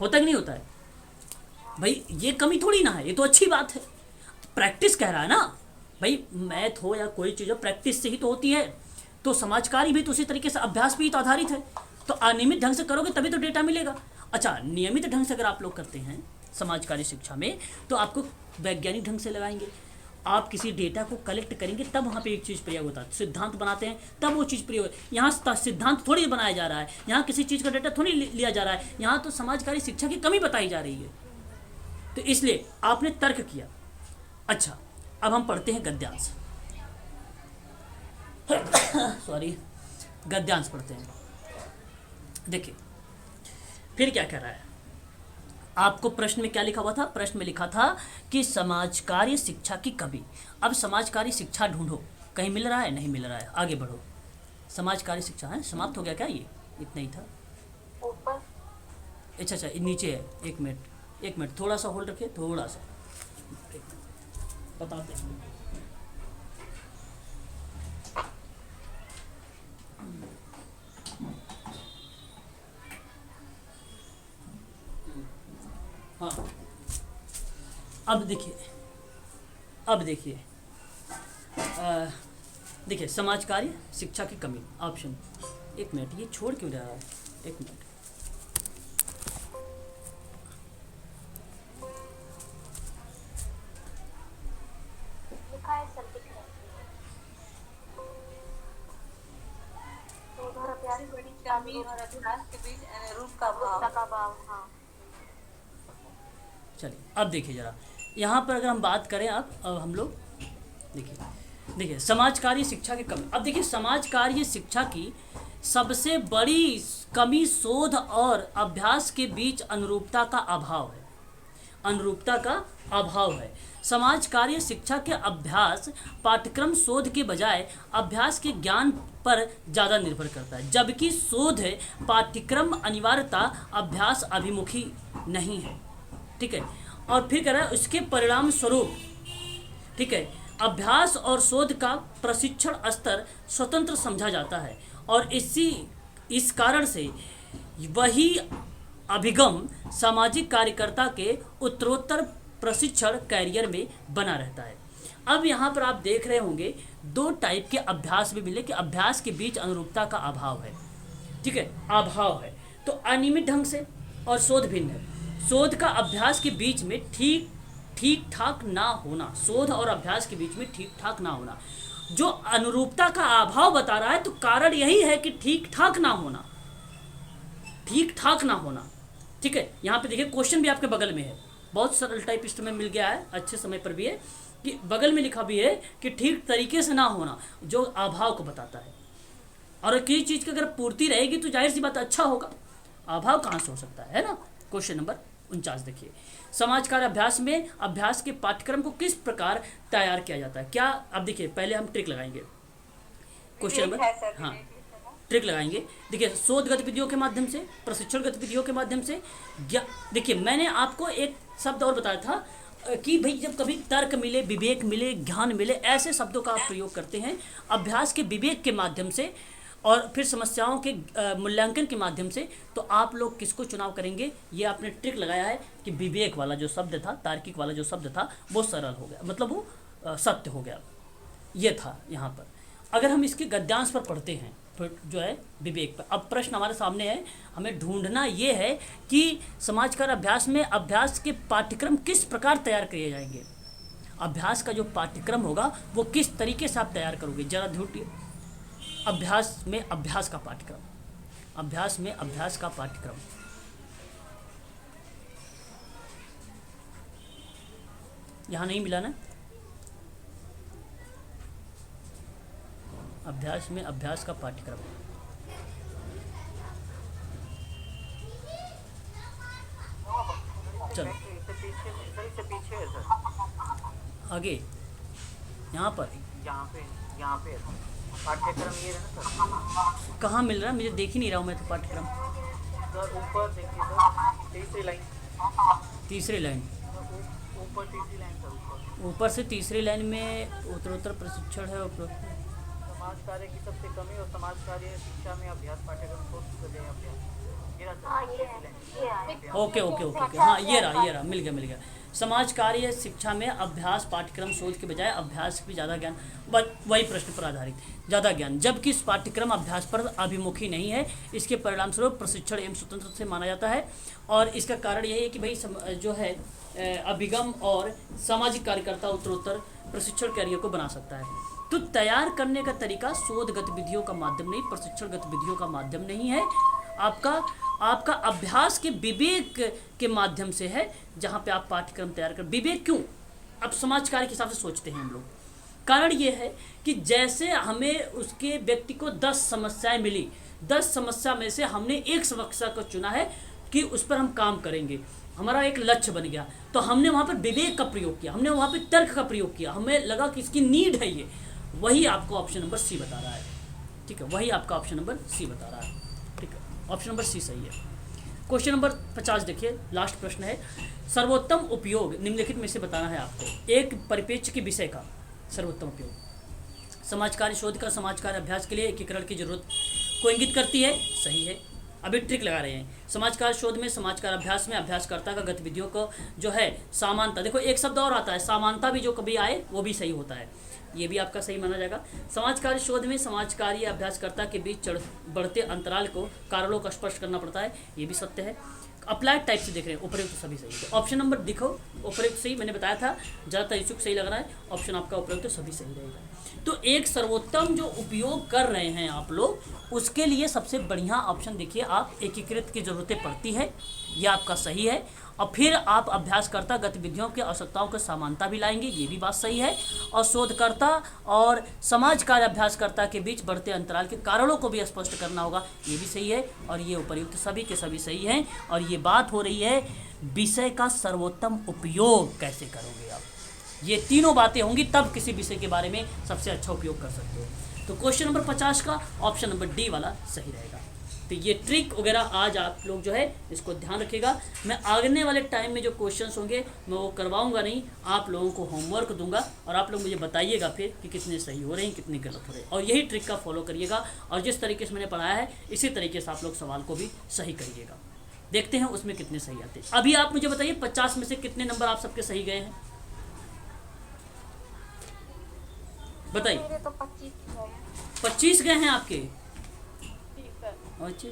होता है कि नहीं होता है? भाई ये कमी थोड़ी ना है, ये तो अच्छी बात है। प्रैक्टिस कह रहा है ना भाई, मैथ हो या कोई चीज़ हो, प्रैक्टिस से ही तो होती है। तो समाज कार्य भी तो उसी तरीके से अभ्यास पे ही तो आधारित है। तो अनियमित ढंग से करोगे तभी तो डेटा मिलेगा। अच्छा, नियमित ढंग से अगर आप लोग करते हैं समाज कार्य शिक्षा में, तो आपको वैज्ञानिक ढंग से लगाएंगे। आप किसी डेटा को कलेक्ट करेंगे तब वहाँ पे एक चीज़ प्रयोग होता है। सिद्धांत बनाते हैं तब वो चीज़ प्रयोग। यहाँ सिद्धांत थोड़ी बनाया जा रहा है, यहाँ किसी चीज़ का डेटा थोड़ी लिया जा रहा है, यहाँ तो समाज कार्य शिक्षा की कमी बताई जा रही है। तो इसलिए आपने तर्क किया। अच्छा, अब हम पढ़ते हैं गद्यांश। गद्यांश पढ़ते हैं। देखिए, फिर क्या कह रहा है। आपको प्रश्न में क्या लिखा हुआ था? प्रश्न में लिखा था कि समाज कार्य शिक्षा की कमी। अब समाज कार्य शिक्षा ढूंढो, कहीं मिल रहा है? नहीं मिल रहा है, आगे बढ़ो। समाज कार्य शिक्षा है, समाप्त हो गया क्या? ये इतना ही था। ऊपर अच्छा, नीचे है। एक मिनट थोड़ा सा होल्ड रखिए, थोड़ा सा। बताते हैं। हाँ, अब देखिए देखिए समाज कार्य शिक्षा की कमी ऑप्शन। एक मिनट, ये छोड़ क्यों रहा है, एक मिनट। लिखा है सर, दिख रहा है। तो उधर अभ्यास बड़ी कमी और अभ्यास के बीच अनुरूप का भाव। का भाव, हाँ। चलिए अब देखिए जरा, यहाँ पर अगर हम बात करें अब हम लोग देखिए समाज कार्य शिक्षा की कमी। अब देखिए समाज कार्य शिक्षा की सबसे बड़ी कमी शोध और अभ्यास के बीच अनुरूपता का अभाव है। अनुरूपता का अभाव है। समाज कार्य शिक्षा के अभ्यास पाठ्यक्रम शोध के बजाय अभ्यास के ज्ञान पर ज़्यादा निर्भर करता है, जबकि शोध पाठ्यक्रम अनिवार्यता अभ्यास अभिमुखी नहीं है। ठीक है, और फिर कह रहा है उसके परिणाम स्वरूप, ठीक है, अभ्यास और शोध का प्रशिक्षण स्तर स्वतंत्र समझा जाता है और इस कारण से वही अभिगम सामाजिक कार्यकर्ता के उत्तरोत्तर प्रशिक्षण कैरियर में बना रहता है। अब यहाँ पर आप देख रहे होंगे दो टाइप के अभ्यास भी मिले कि अभ्यास के बीच अनुरूपता का अभाव है। ठीक है, अभाव है तो अनियमित ढंग से, और शोध भिन्न है। शोध का अभ्यास के बीच में ठीक ठाक ना होना, शोध और अभ्यास के बीच में ठीक ठाक ना होना, जो अनुरूपता का अभाव बता रहा है, तो कारण यही है कि ठीक ठाक ना होना, ठीक ठाक ना होना। ठीक है, यहाँ पे देखिए क्वेश्चन भी आपके बगल में है, बहुत सरल टाइप इस में मिल गया है, अच्छे समय पर भी है कि बगल में लिखा भी है कि ठीक तरीके से ना होना, जो अभाव को बताता है। और किसी चीज़ की अगर पूर्ति रहेगी तो जाहिर सी बात अच्छा होगा, अभाव कहाँ से हो सकता है ना। क्वेश्चन नंबर 49 देखिए, समाज कार्य अभ्यास में अभ्यास के पाठ्यक्रम को किस प्रकार तैयार किया जाता है। क्या, अब देखिए पहले हम ट्रिक लगाएंगे। क्वेश्चन नंबर, हाँ ट्रिक लगाएंगे। देखिए शोध गतिविधियों के माध्यम से, प्रशिक्षण गतिविधियों के माध्यम से। देखिए मैंने आपको एक शब्द और बताया था कि भाई जब कभी तर्क मिले, विवेक मिले, ज्ञान मिले, ऐसे शब्दों का आप प्रयोग करते हैं अभ्यास के विवेक के माध्यम से और फिर समस्याओं के मूल्यांकन के माध्यम से, तो आप लोग किसको चुनाव करेंगे। ये आपने ट्रिक लगाया है कि विवेक वाला जो शब्द था, तार्किक वाला जो शब्द था, वो सरल हो गया, मतलब वो सत्य हो गया, ये था यहाँ पर। अगर हम इसके गद्यांश पर पढ़ते हैं फिर जो है विवेक पर, अब प्रश्न हमारे सामने है, हमें ढूंढना ये है कि समाज कार्य अभ्यास में अभ्यास के पाठ्यक्रम किस प्रकार तैयार किए जाएंगे। अभ्यास का जो पाठ्यक्रम होगा वो किस तरीके से आप तैयार करोगे, जरा ढूंढिए। अभ्यास में अभ्यास का पाठ्यक्रम, अभ्यास में अभ्यास का पाठ्यक्रम, यहाँ नहीं मिला ना। अभ्यास में अभ्यास का पाठ्यक्रम, चलो पीछे है सर, आगे यहाँ पर, यहाँ पे पाठ्यक्रम ये है ना सर। कहाँ मिल रहा है, मुझे देख ही नहीं रहा हूँ मैं तो पाठ्यक्रम। सर ऊपर देखिए सर, तीसरी लाइन, तीसरी लाइन, ऊपर तीसरी लाइन सर, ऊपर से तीसरी लाइन में उत्तरोत्तर प्रशिक्षण है। समाज कार्य की सबसे कमी और समाज कार्य शिक्षा में अभ्यास पाठ्यक्रम को अभ्यास, ओके ओके ओके ओके, हाँ ये रहा मिल गया। समाज कार्य शिक्षा में अभ्यास पाठ्यक्रम शोध के बजाय अभ्यास पे ज़्यादा ज्ञान, वही प्रश्न पर आधारित ज़्यादा ज्ञान, जबकि इस पाठ्यक्रम अभ्यास पर अभिमुखी नहीं है। इसके परिणाम स्वरूप प्रशिक्षण एवं स्वतंत्र से माना जाता है और इसका कारण यही है कि भाई जो है अभिगम और सामाजिक कार्यकर्ता उत्तरोत्तर प्रशिक्षण कैरियर को बना सकता है। तो तैयार करने का तरीका शोध गतिविधियों का माध्यम नहीं, प्रशिक्षण गतिविधियों का माध्यम नहीं है, आपका अभ्यास के विवेक के माध्यम से है, जहाँ पे आप पाठ्यक्रम तैयार कर। विवेक क्यों, अब समाज कार्य के हिसाब से सोचते हैं हम लोग। कारण ये है कि जैसे हमें उसके व्यक्ति को 10 समस्याएं मिली, 10 समस्या में से हमने एक समस्या को चुना है कि उस पर हम काम करेंगे, हमारा एक लक्ष्य बन गया, तो हमने वहाँ पर विवेक का प्रयोग किया, हमने वहाँ पर तर्क का प्रयोग किया, हमें लगा कि इसकी नीड है ये, वही आपको ऑप्शन नंबर सी बता रहा है। ठीक है, वही आपका ऑप्शन नंबर सी बता रहा है। ठीक है, ऑप्शन नंबर सी सही है। क्वेश्चन नंबर 50 देखिए, लास्ट प्रश्न है। सर्वोत्तम उपयोग निम्नलिखित में से बताना है आपको। एक परिप्रेक्ष्य के विषय का सर्वोत्तम उपयोग समाज कार्य शोध का समाज कार्य अभ्यास के लिए एकीकरण की जरूरत को इंगित करती है, सही है। अभी ट्रिक लगा रहे हैं। समाज कार्य शोध में समाज कार्य अभ्यास में अभ्यासकर्ता का गतिविधियों को जो है समानता, देखो एक शब्द और आता है समानता, भी जो कभी आए वो भी सही होता है, ये भी आपका सही माना जाएगा। समाज कार्य शोध में समाज कार्य अभ्यासकर्ता के बीच बढ़ते अंतराल को कारणों का स्पष्ट करना पड़ता है, ये भी सत्य है। अप्लाइड टाइप से देख रहे हैं, उपयुक्त तो सभी सही है। तो ऑप्शन नंबर दिखो, उपयुक्त सही मैंने बताया था, ज़्यादातर इच्छुक सही लग रहा है, ऑप्शन आपका उपयुक्त तो सभी सही रहेगा। तो एक सर्वोत्तम जो उपयोग कर रहे हैं आप लोग, उसके लिए सबसे बढ़िया ऑप्शन देखिए आप, एकीकृत की जरूरतें पड़ती है, ये आपका सही है। और फिर आप अभ्यासकर्ता गतिविधियों की आवश्यकताओं को समानता भी लाएंगे, ये भी बात सही है। और शोधकर्ता और समाज कार्य अभ्यासकर्ता के बीच बढ़ते अंतराल के कारणों को भी स्पष्ट करना होगा, ये भी सही है। और ये उपयुक्त सभी के सभी सही हैं। और ये बात हो रही है विषय का सर्वोत्तम उपयोग कैसे करोगे आप, ये तीनों बातें होंगी तब किसी विषय के बारे में सबसे अच्छा उपयोग कर सकते हो। तो क्वेश्चन नंबर 50 का ऑप्शन नंबर डी वाला सही रहेगा। तो ये ट्रिक वगैरह आज आप लोग जो है इसको ध्यान रखिएगा। मैं आगने वाले टाइम में जो क्वेश्चंस होंगे मैं वो करवाऊंगा नहीं, आप लोगों को होमवर्क दूंगा और आप लोग मुझे बताइएगा फिर कि कितने सही हो रहे हैं कितने गलत हो रहे हैं। और यही ट्रिक का फॉलो करिएगा और जिस तरीके से मैंने पढ़ाया है इसी तरीके से आप लोग सवाल को भी सही करिएगा। देखते हैं उसमें कितने सही आते हैं। अभी आप मुझे बताइए 50 में से कितने नंबर आप सबके सही गए हैं, बताइए। मेरे तो 25 गए। 25 गए हैं आपके। ठीक है। अच्छा